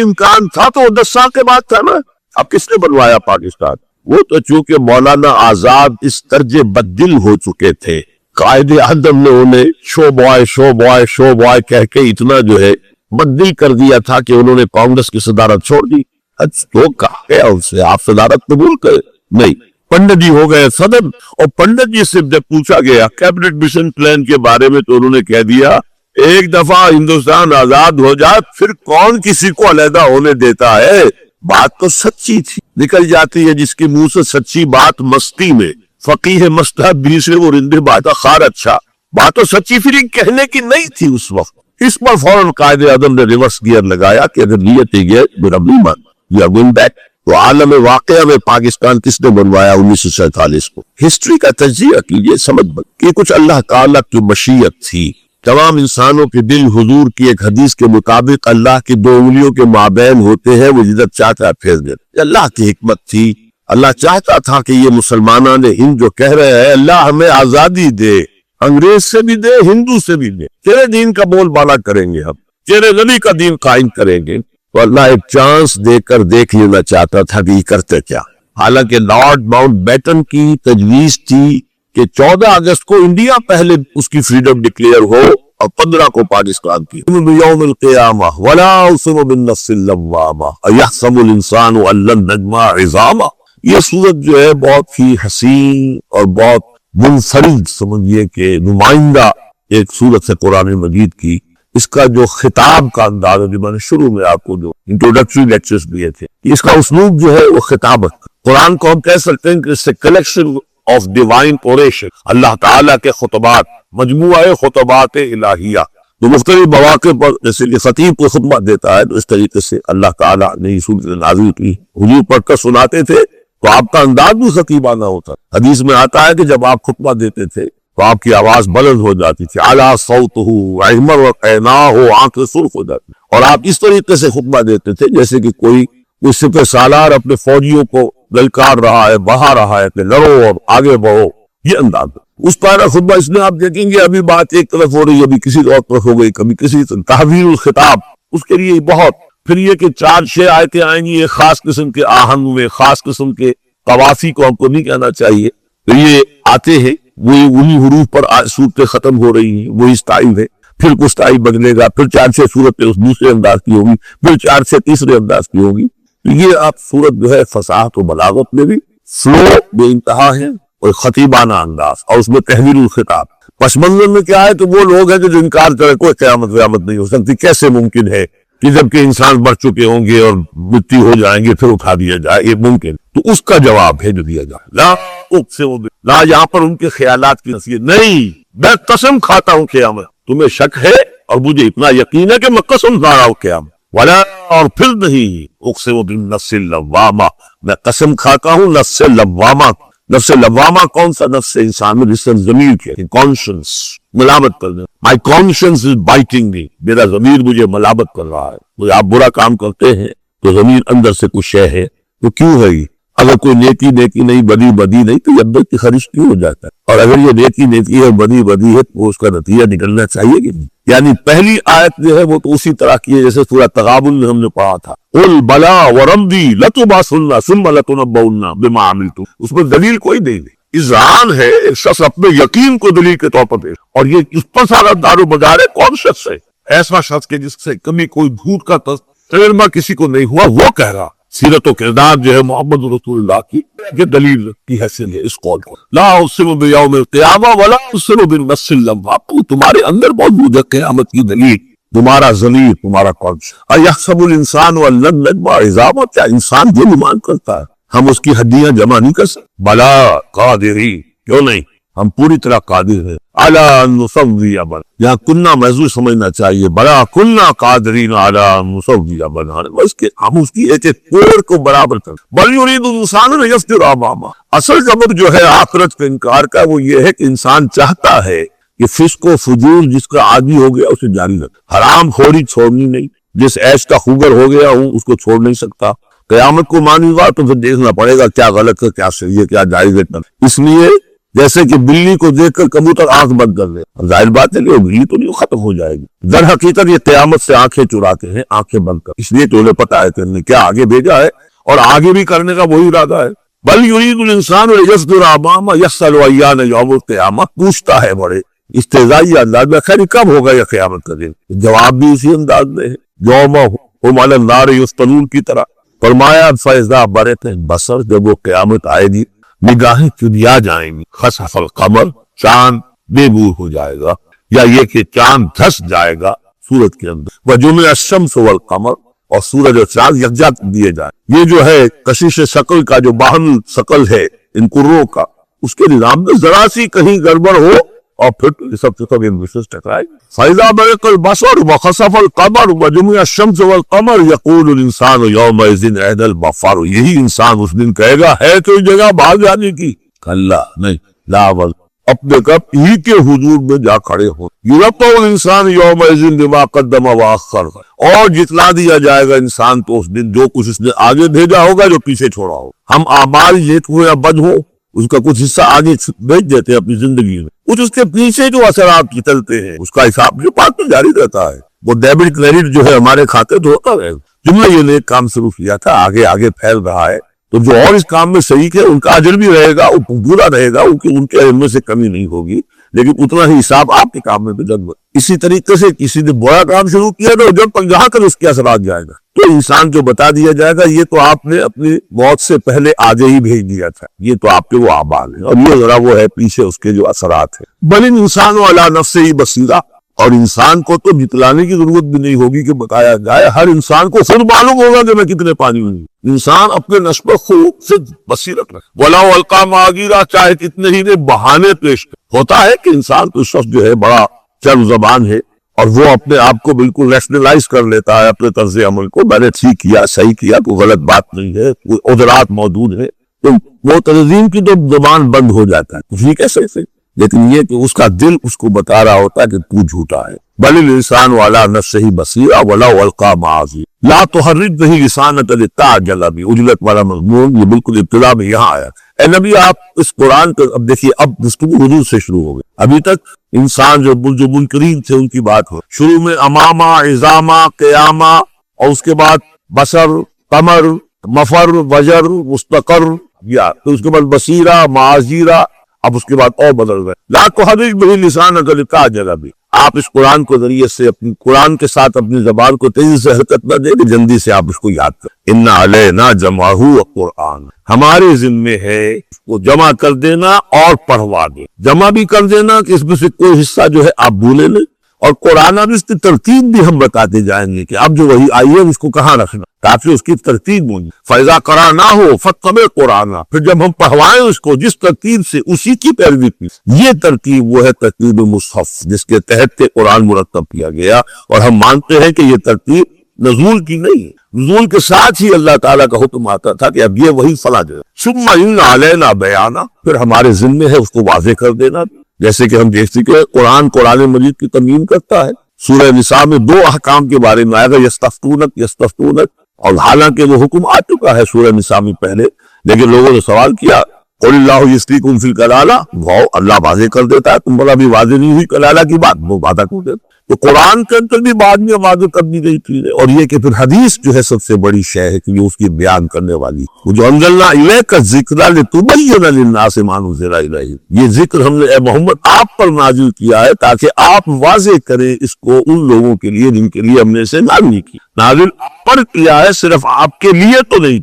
Speaker 1: امکان تھا تو وہ 10 سال کے بعد تھا نا۔ اب کس نے بنوایا پاکستان؟ وہ تو چونکہ مولانا آزاد اس درج بددل ہو چکے تھے، قائد اعظم نے انہیں شو بوائے کہہ کے اتنا جو ہے بددل کر دیا تھا کہ انہوں نے کانگریس کی صدارت چھوڑ دی۔ تو کہا گیا ان سے آپ صدارت قبول کریں؟ نہیں، پنڈت جی ہو گئے صدر، اور پنڈت جی سے جب پوچھا گیا کیبنٹ مشن پلان کے بارے میں تو انہوں نے کہہ دیا ایک دفعہ ہندوستان آزاد ہو جائے پھر کون کسی کو علیحدہ ہونے دیتا ہے۔ بات تو سچی تھی، نکل جاتی ہے جس کے منہ سے سچی بات مستی میں، فقیہ مستحب بھی سے وہ رندے بات خار اچھا، بات تو سچی پھر کہنے کی نہیں تھی اس وقت۔ اس پر فوراً قائد اعظم نے ریورس گیئر لگایا کہ اگر نیت ہی گئے میرا نہیں مان، یو آر گوئنگ بیک۔ تو عالم واقعہ میں پاکستان کس نے بنوایا 1947 کو؟ ہسٹری کا تجزیہ کیجئے، سمجھ کہ کچھ اللہ تعالیٰ کی مشیت تھی۔ تمام انسانوں کے دل حضور کی ایک حدیث کے مطابق اللہ کی 2 انگلیوں کے مابین ہوتے ہیں، وہ جدھر چاہتا ہے پھیر دے۔ اللہ کی حکمت تھی، اللہ چاہتا تھا کہ یہ مسلمانان ہند جو کہہ رہے ہیں اللہ ہمیں آزادی دے، انگریز سے بھی دے، ہندو سے بھی دے، تیرے دین کا بول بالا کریں گے، ہم تیرے نبی کا دین قائم کریں گے، تو اللہ ایک چانس دے کر دیکھ لینا چاہتا تھا کہ یہ کرتے کیا۔ حالانکہ لارڈ ماؤنٹ بیٹن کی تجویز تھی کہ 14 اگست کو انڈیا پہلے اس کی فریڈم ڈکلیئر ہو اور 15 کو پاکستان کی یوم القیامہ ولا اقسم بالنفس اللوامہ ایحسب الانسان ان لن نجمع عظامہ. یہ صورت جو ہے بہت ہی حسین اور بہت منفرد سمجھیے کہ نمائندہ ایک صورت سے قرآن مجید کی. اس کا جو خطاب کا انداز ہے جو میں نے شروع میں آپ کو جو انٹروڈکٹری لیکچرز دیے تھے، اس کا اسلوب جو ہے وہ خطابت. قرآن کو ہم کہہ سکتے ہیں کہ اس سے کلیکشن آف ڈیوائن اوریشن، اللہ تعالیٰ کے خطبات، مجموعہ خطبات الہیہ. تو مختلف مواقع پر جیسے کہ خطیب کو خطبہ دیتا ہے تو اس طریقے سے اللہ تعالیٰ نے یہ صورت نازل کی. حضور پڑھ کر سناتے تھے تو آپ کا انداز بھی خطیبانہ ہوتا. حدیث میں آتا ہے کہ جب آپ خطبہ دیتے تھے تو آپ کی آواز بلند ہو جاتی تھی، اعلیٰ صوتہ احمر وقیناہ، آنکھیں سرخ ہو جاتی. اور آپ اس طریقے سے خطبہ دیتے تھے جیسے کہ کوئی سپہ سالار اپنے فوجیوں کو للکار رہا ہے، بہا رہا ہے کہ لڑو اور آگے بڑھو. یہ انداز اس پارہ خطبہ اس میں آپ دیکھیں گے ابھی بات ایک طرف ہو رہی ہے، ابھی کسی اور طرف ہو گئی، کبھی کسی تحویل الخطاب. اس کے لیے بہت پھر یہ کہ 4-6 آیتیں آئیں گی ایک خاص قسم کے آہنگ میں، خاص قسم کے قوافی کو ہم کو نہیں کہنا چاہیے. تو یہ آتے ہیں وہی انہی حروف پر صورتیں ختم ہو رہی ہیں، وہی سٹائل ہے. پھر کچھ سٹائل بدلے گا، پھر 4-6 صورتیں اس دوسرے انداز کی ہوگی، پھر 4-6 تیسرے انداز کی ہوگی. یہ آپ صورت جو ہے فصاحت و بلاغت میں بھی فلو بے انتہا ہے اور خطیبانہ انداز، اور اس میں تحویل الخطاب. پس منظر میں کیا ہے تو وہ لوگ ہیں جو انکار کرے کوئی قیامت نہیں ہو سکتی. کیسے ممکن ہے کہ جبکہ انسان بڑھ چکے ہوں گے اور مٹی ہو جائیں گے پھر اٹھا دیا جائے، یہ ممکن. تو اس کا جواب ہے جو دیا جائے لا اقسم لا. یہاں پر ان کے خیالات کی نصیحت نہیں، میں قسم کھاتا ہوں قیامت. تمہیں شک ہے اور مجھے اتنا یقین ہے کہ میں قسم کھا رہا ہوں قیامت. ولا اور پھر نہیں اقسم بالنفس اللوامہ، میں قسم کھاتا ہوں نفس لوامہ. نفس لوامہ کون سا نفس انسان میں جس سے ضمیر کے کانشنس ملامت کر دیں. مائی کانشنس از بائٹنگ می، میرا ضمیر مجھے ملامت کر رہا ہے. مجھے آپ برا کام کرتے ہیں تو ضمیر اندر سے کچھ شے ہے. تو کیوں ہے یہ؟ اگر کوئی نیکی نہیں، بدی نہیں تو یہ اندر کی خارج کیوں ہو جاتا ہے؟ اور اگر یہ نیکی ہے، بدی ہے تو اس کا نتیجہ نکلنا چاہیے کہ نہیں. یعنی پہلی آیت جو ہے وہ تو اسی طرح کی ہے جیسے سورہ تغابن میں ہم نے پڑھا تھا، قل بلا وربی لتبعثن ثم لتنبؤن بما عملتم. اس میں دلیل کوئی نہیں ہے، اذعان ہے. ایک شخص اپنے یقین کو دلیل کے طور پر پیش، اور یہ اس پر سارا دار و مدار ہے. کون شخص ہے؟ ایسا شخص کے جس سے کمی کوئی جھوٹ کا تجربہ کسی کو نہیں ہوا، وہ کہہ رہا. سیرت و کردار جو ہے محمد رسول اللہ کی یہ دلیل کی حیثیت ہے اس قول کو. لا اقسم بیوم القیامہ ولا اقسم بالنفس اللوامہ. تمہارے اندر موجود ہے قیامت کی دلیل، تمہارا ضمیر، تمہارا کانش. ایحسب الانسان ان لن نجمع عظامہ، کیا انسان یہ گمان کرتا ہے ہم اس کی ہڈیاں جمع نہیں کر سکتے؟ بلا قادری، کیوں نہیں، ہم پوری طرح قادر ہیں. علی ان نسوی بنانا، یہاں کننا محضوظ سمجھنا چاہیے. بلا کننا قادرین علی ان نسوی بنانا، بس کہ ہم اس کی ایک کوڑ کو برابر کریں. بل یرید الانسان ان یفجر امامہ. اصل سبب جو ہے آخرت کے انکار کا وہ یہ ہے کہ انسان چاہتا ہے کہ فسق و فجور جس کا عادی ہو گیا اسے جاری رکھے. حرام خوری چھوڑنی نہیں، جس عیش کا خوگر ہو گیا ہوں اس کو چھوڑ نہیں سکتا. قیامت کو مانی گا تو پھر دیکھنا پڑے گا کیا غلط ہے، کیا صحیح ہے، کیا جائز ہے. اس لیے جیسے کہ بلی کو دیکھ کر کبوتر آنکھ بند کر لے، ظاہر بات ہے کہ وہ بلی تو نہیں ختم ہو جائے گی. در حقیقت یہ قیامت سے آنکھیں چراتے ہیں، آنکھیں بند کر، اس لیے تو انہیں پتا ہے کہ انہیں کیا آگے بھیجا ہے اور آگے بھی کرنے کا وہی ارادہ ہے. بل یرید الانسان لیفجر امامہ یسأل ایان یوم القیامہ. پوچھتا ہے بڑے استہزائی انداز میں، خیر کب ہوگا یہ قیامت کا دن؟ جواب بھی اسی انداز میں ہے، یوم ہم علی النار یفتنون کی طرح. فرمایا فاذا برق البصر، جب وہ قیامت آئے گی نگاہیں چریا جائیں گی. خسف القمر، چاند بے نور ہو جائے گا، یا یہ کہ چاند دھس جائے گا سورج کے اندر. وجمع الشمس والقمر، اور سورج اور چاند یکجا دیے جائیں. یہ جو ہے کشش شکل کا جو باہم شکل ہے ان کروں کا، اس کے نظام میں ذرا سی کہیں گڑبڑ ہو اور پھر یہ سب ایک دوسرے سے ٹکرائے. فَإِذَا بَرِقَ الْبَصَرُ وَخَسَفَ الْقَمَرُ وَجُمِعَ الشَّمْسُ وَالْقَمَرُ يَقُولُ الْإِنسَانُ يَوْمَئِذٍ أَيْنَ الْمَفَرُ. یہی انسان اس دن کہے گا ہے کوئی جگہ بھاگ جانے کی؟ کلا نہیں، لا بل اپنے کب ہی کے حضور میں جا کھڑے ہو. يُنَبَّأُ الْإِنسَانُ يَوْمَئِذٍ بِمَا قَدَّمَ وَأَخَّرَ. اور جتلا دیا جائے گا انسان تو اس دن جو کچھ اس نے آگے بھیجا ہوگا، جو پیچھے چھوڑا ہوگا. ہم اعمال نیک ہو یا بد ہو اس کا کچھ حصہ آگے بھیج دیتے ہیں اپنی زندگی میں، کچھ اس کے پیچھے جو اثرات چلتے ہیں اس کا حساب جو پاک میں جاری رہتا ہے. وہ ڈیبٹ کریڈٹ جو ہے ہمارے کھاتے تو ہوتا ہے. جملہ یہ نیک کام شروع کیا تھا آگے پھیل رہا ہے، تو جو اور اس کام میں شریک ہے ان کا اجر بھی رہے گا، وہ پورا رہے گا، ان کے علم میں سے کمی نہیں ہوگی. لیکن اتنا ہی حساب آپ کے کام میں بھی لگ بھگ اسی طریقے سے کسی نے برا کام شروع کیا تو جب تک جہاں تک اس کے اثرات جائے گا تو انسان جو بتا دیا جائے گا یہ تو آپ نے اپنی موت سے پہلے آگے ہی بھیج دیا تھا، یہ تو آپ کے وہ اعمال ہیں، اور یہ ذرا وہ ہے پیچھے اس کے جو اثرات ہیں۔ بل انسان علی نفسہ بصیرہ، اور انسان کو تو بتلانے کی ضرورت بھی نہیں ہوگی کہ بتایا جائے، ہر انسان کو خود معلوم ہوگا کہ میں کتنے پانی میں ہوں۔ انسان اپنے نسب خود سے بصیرت رکھے، وَلَوْ أَلْقَىٰ مَعَاذِيرَ، چاہے کتنے ہی نے بہانے پیش کر۔ ہوتا ہے کہ انسان تو شخص جو ہے بڑا چرب زبان ہے اور وہ اپنے آپ کو بالکل ریشنلائز کر لیتا ہے اپنے طرز عمل کو، میں نے ٹھیک کیا، صحیح کیا، کوئی غلط بات نہیں ہے، کوئی عذرات موجود ہے، تو وہ تنظیم کی تو زبان بند ہو جاتا ہے، کچھ بھی کہہ سکتے، لیکن یہ کہ اس کا دل اس کو بتا رہا ہوتا ہے کہ تو جھوٹا ہے۔ بل الانسان علی نفسہ بصیرہ ولو القیٰ معاذیر لا تحرک بہ لسانک لتعجل بہ، عجلت والا مضمون یہ بالکل ابتدا میں یہاں آیا۔ اے نبی آپ اس قرآن کا اب دیکھیے، اب گفتگو حضور سے شروع ہو گئی، ابھی تک انسان جو منکرین تھے ان کی بات ہو، شروع میں امامہ، عظامہ، قیامہ، اور اس کے بعد بصر، قمر، مفر، وجر، مستقر، یا پھر اس کے بعد بصیرہ، معاذیرہ، اب اس کے بعد اور بدل گئے، لا تحرک بہ لسانک لتعجل بہ، آپ اس قرآن کو ذریعے سے اپنی قرآن کے ساتھ اپنی زبان کو تیزی سے حرکت نہ دے کہ جلدی سے آپ اس کو یاد کریں۔ ان علینا جمعہ قرآن، ہمارے ذمے ہے اس کو جمع کر دینا اور پڑھوا دے، جمع بھی کر دینا کہ اس میں سے کوئی حصہ جو ہے آپ بھولے نہیں، اور قرآن اب اس کی ترتیب بھی ہم بتاتے جائیں گے کہ اب جو وہی آئی ہے اس کو کہاں رکھنا تاکہ اس کی ترتیب ہو۔ فَإِذَا قَرَأْنَاهُ فَاتَّبِعْ قُرْآنَهُ، پھر جب ہم پڑھوائیں اس کو جس ترتیب سے اسی کی پیروی کی، یہ ترتیب وہ ہے ترتیب مصحف جس کے تحت کے قرآن مرتب کیا گیا، اور ہم مانتے ہیں کہ یہ ترتیب نزول کی نہیں ہے، نزول کے ساتھ ہی اللہ تعالیٰ کا حکم آتا تھا کہ اب یہ وہی فلاں جگہ، ثُمَّ إِنَّ عَلَيْنَا بَيَانَهُ، پھر ہمارے ذمے ہے اس کو واضح کر دینا، جیسے کہ ہم دیکھتے کہ قرآن مجید کی تمیم کرتا ہے۔ سورہ نساء میں دو احکام کے بارے میں آئے گا، یستفتونک، اور حالانکہ وہ حکم آ چکا ہے سورہ نساء میں پہلے، لیکن لوگوں نے سوال کیا، قل اللہ یفتیکم فی الکلالہ، وہ اللہ واضح کر دیتا ہے، تم بڑا بھی واضح نہیں ہوئی کلالہ کی بات، وہ وعدہ کر دیتا، تو قرآن کے اندر بھی بعد میں واضح کر دی گئی تھی، اور یہ کہ پھر حدیث جو ہے سب سے بڑی شے ہے کہ یہ اس کی بیان کرنے والی، وہ جو انزلنا الیک الذکر لتبین للناس ما نزل الیہم، یہ ذکر ہم نے اے محمد آپ پر نازل کیا ہے تاکہ آپ واضح کریں اس کو ان لوگوں کے لیے جن کے لیے ہم نے اسے نازل نہیں کیا۔ نازل آپ پر کیا ہے، صرف آپ کے لیے تو نہیں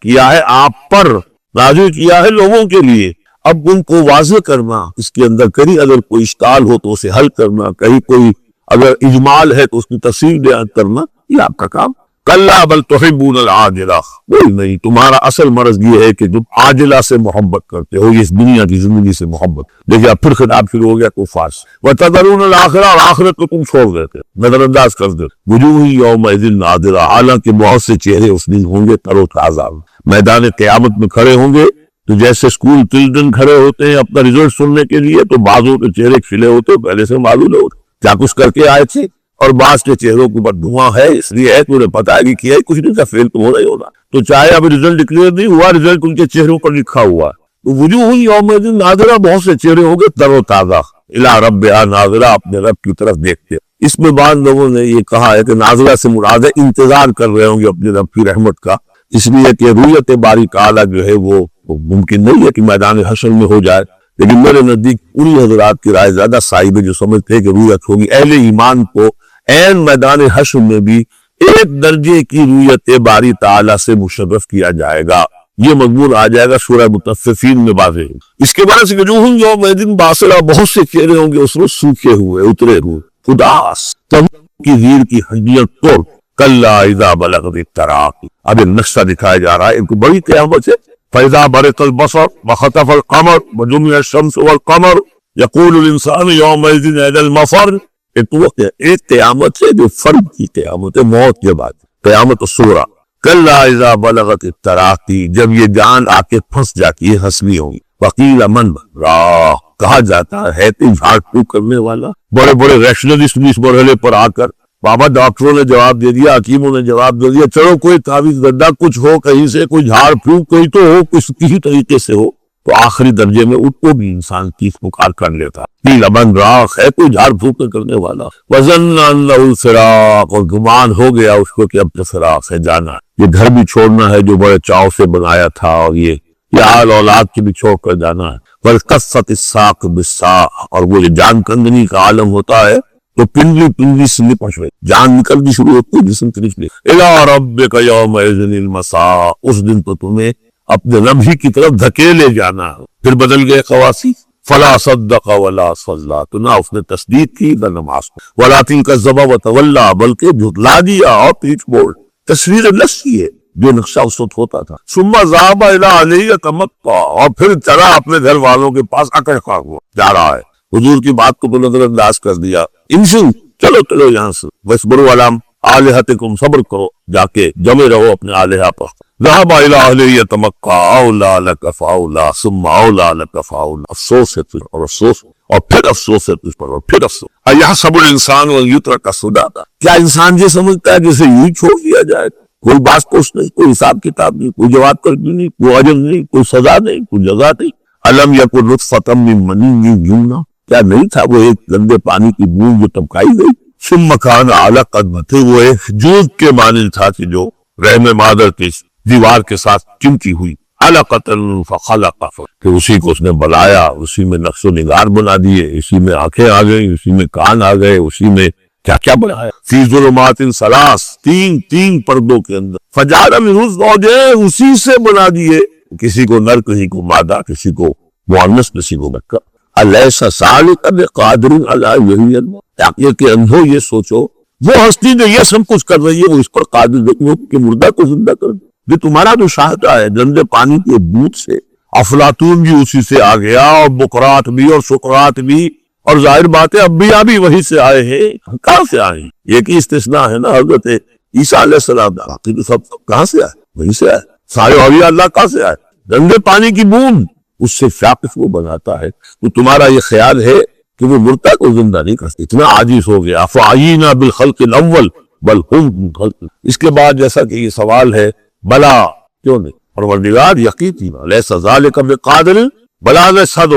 Speaker 1: کیا ہے آپ پر نازل کیا ہے لوگوں کے لیے۔ اب ان کو واضح کرنا، اس کے اندر کہیں اگر کوئی اشکال ہو تو اسے حل کرنا، کہیں کوئی اگر اجمال ہے تو اس کی تفصیل بیان کرنا، یہ آپ کا کام۔ کلا بل تحبون العاجلہ، نہیں، تمہارا اصل مرض یہ ہے کہ تم عاجلہ سے محبت کرتے ہو، اس دنیا کی زندگی سے محبت۔ دیکھیں اب پھر خطاب شروع ہو گیا کفار سے، وتذرون الآخرہ، اور آخرت کو تم چھوڑ دیتے، نظر انداز کر دے۔ وجوہ یومئذ ناظرہ، حالانکہ بہت سے چہرے اس دن ہوں گے تر و تازہ، میدان قیامت میں کھڑے ہوں گے تو جیسے اسکول چلڈرن کھڑے ہوتے ہیں اپنا رزلٹ سننے کے لیے، تو بعضوں کے چہرے کھلے ہوتے پہلے سے معلوم ہوتے کیا کچھ کر کے آئے تھے، اور بعض کے چہروں کے اوپر دھواں ہے، اس لیے ہے کہ انہیں پتا ہے کہ کیا ہی کچھ نہیں تھا، فیل تو ہو رہا ہی ہوگا، تو چاہے ابھی رزلٹ ڈکلیئر نہیں ہوا، رزلٹ ان کے چہروں پر لکھا ہوا، تو وجوہ یومئذ ناظرہ، بہت سے چہرے ہوں گے تر و تازہ، الی ربہا ناظرہ، اپنے رب کی طرف دیکھتے۔ اس میں بعض لوگوں نے یہ کہا ہے کہ ناظرہ سے مراد ہے انتظار کر رہے ہوں گے اپنے رب کی رحمت کا، اس لیے کہ رویت باری تعالیٰ جو ہے وہ ممکن نہیں ہے کہ میدان حشر میں ہو جائے، لیکن میرے نزدیک انہی حضرات کی رائے زیادہ صائب ہے جو سمجھتے ہیں کہ رویت ہوگی۔ اہل ایمان کو عین میدان حشر میں بھی ایک درجے کی رویت باری تعالیٰ سے مشرف کیا جائے گا، یہ مضمون آ جائے گا سورہ مطففین میں واضح۔ اس کے بعد وجوہ یومئذ باسرہ، بہت سے چہرے ہوں گے اس روز سوکھے ہوئے، اترے ہوئے، خداس کی ریڑھ کی ہڈیاں توڑ، کلا اذا بلغت التراقی، اب ایک نقشہ دکھایا جا رہا ہے، ان کو بڑی قیامت ہے۔ فَإِذَا بَرِقَ الْبَصَرُ وَخَسَفَ الْقَمَرُ وَجُمِعَ الشَّمْسُ وَالْقَمَرُ يَقُولُ الْإِنسَانُ يَوْمَئِذٍ أَيْنَ الْمَفَرُّ، ایک قیامت ہے جو فرد کی قیامت ہے، موت کے بعد قیامت الصغریٰ۔ کلا اذا بلغت التراقی، جب یہ جان آ کے پھنس جاتی ہے ہنسلی ہوں گی، وقیل من راق، کہا جاتا ہے تو جھاڑ پھونک کرنے والا۔ بڑے بڑے ریشنلسٹ بھی اس مرحلے پر آ کر، بابا ڈاکٹروں نے جواب دے دیا، حکیموں نے جواب دے دیا، چلو کوئی تعویذ گڈا کچھ ہو، کہیں سے کوئی جھاڑ پھونک کوئی تو ہو، کسی طریقے سے ہو، تو آخری درجے میں ان کو بھی انسان کی پکار کر لیتا ہے، لمن راق ہے کوئی جھاڑ پھونک کرنے والا۔ وظن انہ الفراق، اور گمان ہو گیا اس کو کہ اب تو فراق ہے، جانا ہے، یہ گھر بھی چھوڑنا ہے جو بڑے چاؤ سے بنایا تھا، اور یہ آل اولاد کی بھی چھوڑ کر جانا ہے۔ والقصت الساق بالساق، اور وہ جو جان کندنی کا عالم ہوتا ہے تو پنڈلی پنڈلی سے لپٹ گئی، جان نکلنی شروع ہوتی ہے، جسم سے نکلے. الی ربک یومئذ المساق، اس دن تو تمہیں اپنے رب ہی کی طرف دھکیلے جانا. پھر بدل گئے قواسی. فلا صدق ولا صلی، تو نہ اس نے تصدیق کی نہ نماز کو. ولکن کذب وتولی، بلکہ جھٹلا دیا اور پیٹھ موڑ. تصویر لسی ہے جو نقشہ اس وقت ہوتا تھا. ثم ذهب الى علی تمطع، اور پھر چلا اپنے گھر والوں کے پاس اکڑ خواہ ہوا جا رہا ہے. حضور کی بات کو نظر انداز کر دیا. انشو، چلو چلو یہاں سے. وَاصْبِرُوا عَلَىٰ آلِهَتِكُمْ، صبر کرو، جا کے جمے رہو اپنے آلہہ پر. ذهب الى علی یتمطع اولیٰ لک فاولیٰ ثم اولیٰ لک فاولیٰ. افسوس ہے تجھ پر، اور افسوس، اور پھر افسوس ہے تجھ پر، اور پھر افسوس. اَيَحْسَبُ الْإِنسَانُ أَن يُتْرَكَ سُدًى، کیا انسان یہ سمجھتا ہے کہ اسے یوں چھوڑ دیا جائے؟ کوئی باس پوچھ نہیں، کوئی حساب کتاب نہیں، کوئی جواب کرنی نہیں، کوئی اجر نہیں، کوئی سزا نہیں، کوئی جزا نہیں. الم یکن نطفۃ من منی یمنیٰ، کیا نہیں تھا وہ ایک گندے پانی کی بوند جو ٹپکائی گئی. ثم کان علقۃ، پھر وہ ایک جوز کے مانند تھا کہ جو رحم مادر کی دیوار کے ساتھ چمٹی ہوئی. علقۃ فخلق، کہ اسی کو اس نے بنایا، اسی میں نقش و نگار بنا دیے، اسی میں آنکھیں آ گئی، اسی میں کان آ گئے، اسی میں کیا کیا بنایا. فی ظلمات ثلاث، تین پردوں کے اندر. فجعل منہ الزوجین، اسی سے بنا دیے، کسی کو نر، کسی کو مادہ، کسی کو مؤنث، کسی کو مذکر. الیس ذلک بقادر علی یحیی الموتیٰ، تاکہ کہ اندھو یہ سوچو وہ ہستی جو یہ سب کچھ کر رہی ہے وہ اس پر قادر نہیں کہ مردہ کو زندہ کر دے. یہ تمہارا جو شاہدہ ہے گندے پانی کے بوند سے، افلاطون بھی اسی سے آ گیا، اور بقرات بھی، اور سقراط بھی، اور ظاہر بات ہے انبیاء بھی وہی سے آئے ہیں. کہاں سے آئے ہیں؟ ایک ہی استثناء ہے نا، حضرت عیسیٰ علیہ السلام. باقی تو سب کہاں سے آئے؟ وہی سے آئے. سارے اولیاء اللہ کہاں سے آئے؟ گندے پانی کی بوند، اس سے شاکس وہ بناتا ہے. تو تمہارا یہ خیال ہے کہ وہ مردہ کو زندہ نہیں کر سکتے، اتنا عاجز ہو گیا. فعینا بالخلق الاول بل ہم من خلق. اس کے بعد جیسا کہ یہ سوال ہے، بلا کیوں نہیں؟ پروردگار یقین لیس ذلک بقادر بلا نشہد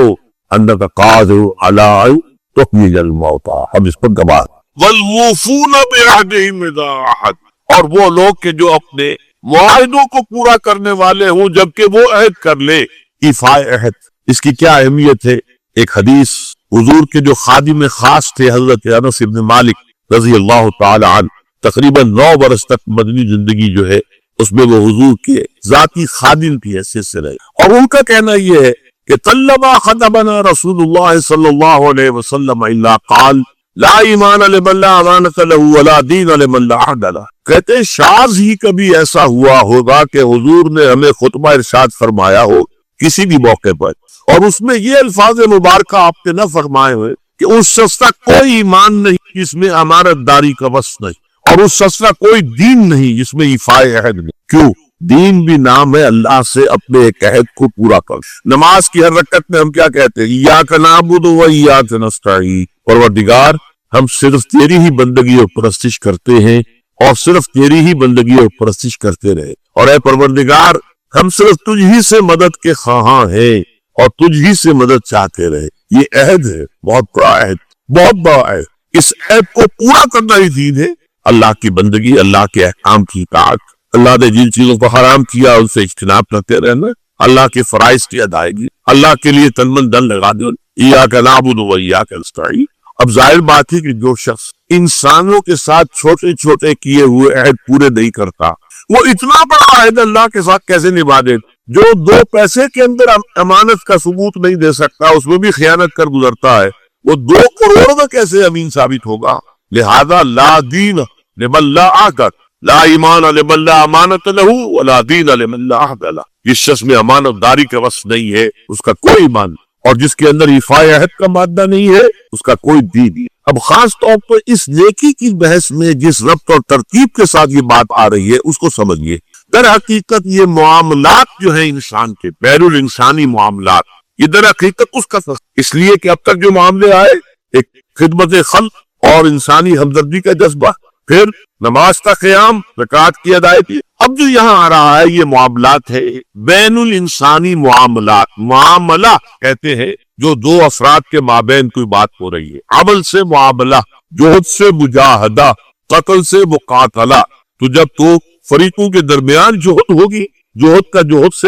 Speaker 1: انک قادر علی ان تحیی الموتیٰ، ہم اس پر گواہ. والموفون بعہدہم اذا عاہدوا، اور وہ لوگ کہ جو اپنے معاہدوں کو پورا کرنے والے ہوں جبکہ وہ عہد کر لے. ایفاء عہد، اس کی کیا اہمیت ہے؟ ایک حدیث، حضور کے جو خادم خاص تھے حضرت انس بن مالک رضی اللہ تعالی عنہ، تقریباً 9 برس تک مدنی زندگی جو ہے اس میں وہ حضور کے ذاتی خادم کی حیثیت سے رہے. اور ان کا کہنا یہ ہے کہ طلبا خطبنا رسول اللہ صلی اللہ علیہ وسلم الا قال لا ایمان لمن لا امانۃ له ولا دین لمن لا عہد له. کہتے ہیں شاذ ہی کبھی ایسا ہوا ہوگا کہ حضور نے ہمیں خطبہ ارشاد فرمایا ہو کسی بھی موقع پر، اور اس میں یہ الفاظ مبارکہ آپ نے نہ فرمائے ہوئے کہ اس شخص کا کوئی ایمان نہیں جس میں امانت داری کا وصف نہیں، اور اس شخص کا کوئی دین نہیں جس میں ایفاء عہد نہیں. کیوں؟ دین بھی نام ہے اللہ سے اپنے ایک عہد کو پورا کر. نماز کی ہر رکعت میں ہم کیا کہتے ہیں؟ ایاک نعبد و ایاک نستعین، پروردگار ہم صرف تیری ہی بندگی اور پرستش کرتے ہیں، اور صرف تیری ہی بندگی اور پرستش کرتے رہے. اور اے پروردگار ہم صرف تجھ ہی سے مدد کے خواہاں ہیں، اور تجھ ہی سے مدد چاہتے رہے. یہ عہد ہے، بہت بڑا عہد، بہت بڑا عہد. اس عہد کو پورا کرنا ہی دین ہے. اللہ کی بندگی، اللہ کے احکام کی اطاعت، اللہ نے جن چیزوں کو حرام کیا ان سے اجتناب کرتے رہنا، اللہ کے فرائض کی ادائیگی، اللہ کے لیے تن من دن لگا دو. ایاک نعبد و ایاک نستعین. اب ظاہر بات ہے کہ جو شخص انسانوں کے ساتھ چھوٹے چھوٹے کیے ہوئے عہد پورے نہیں کرتا، وہ اتنا بڑا عہد اللہ کے ساتھ کیسے نبھا دے؟ جو 2 پیسے کے اندر امانت کا ثبوت نہیں دے سکتا، اس میں بھی خیانت کر گزرتا ہے، وہ 2 کروڑ کا کیسے امین ثابت ہوگا؟ لہذا لا دین لمن لا عہد، لا ایمان لمن لا امانت له ولا دین لمن لا عہد له. جس شخص میں امانت داری کا وصف نہیں ہے اس کا کوئی ایمان، اور جس کے اندر ایفاء عہد کا مادہ نہیں ہے اس کا کوئی دین نہیں. اب خاص طور پر اس نیکی کی بحث میں جس ربط اور ترتیب کے ساتھ یہ بات آ رہی ہے اس کو سمجھیے. در حقیقت یہ معاملات جو ہیں انسان کے بین الانسانی معاملات، یہ در حقیقت اس کا اس لیے کہ اب تک جو معاملے آئے، ایک خدمت خلق اور انسانی ہمدردی کا جذبہ، پھر نماز کا قیام، زکوٰۃ کی ادائیگی. اب جو یہاں آ رہا ہے یہ معاملات ہے، بین الانسانی معاملات. معاملہ کہتے ہیں جو 2 افراد کے مابین کوئی بات ہو رہی ہے. عمل سے معاملہ، جہد سے مجاہدہ، قتل سے مقاتلہ. تو جب تو فریقوں کے درمیان جہد ہوگی، جہد کا جہد سے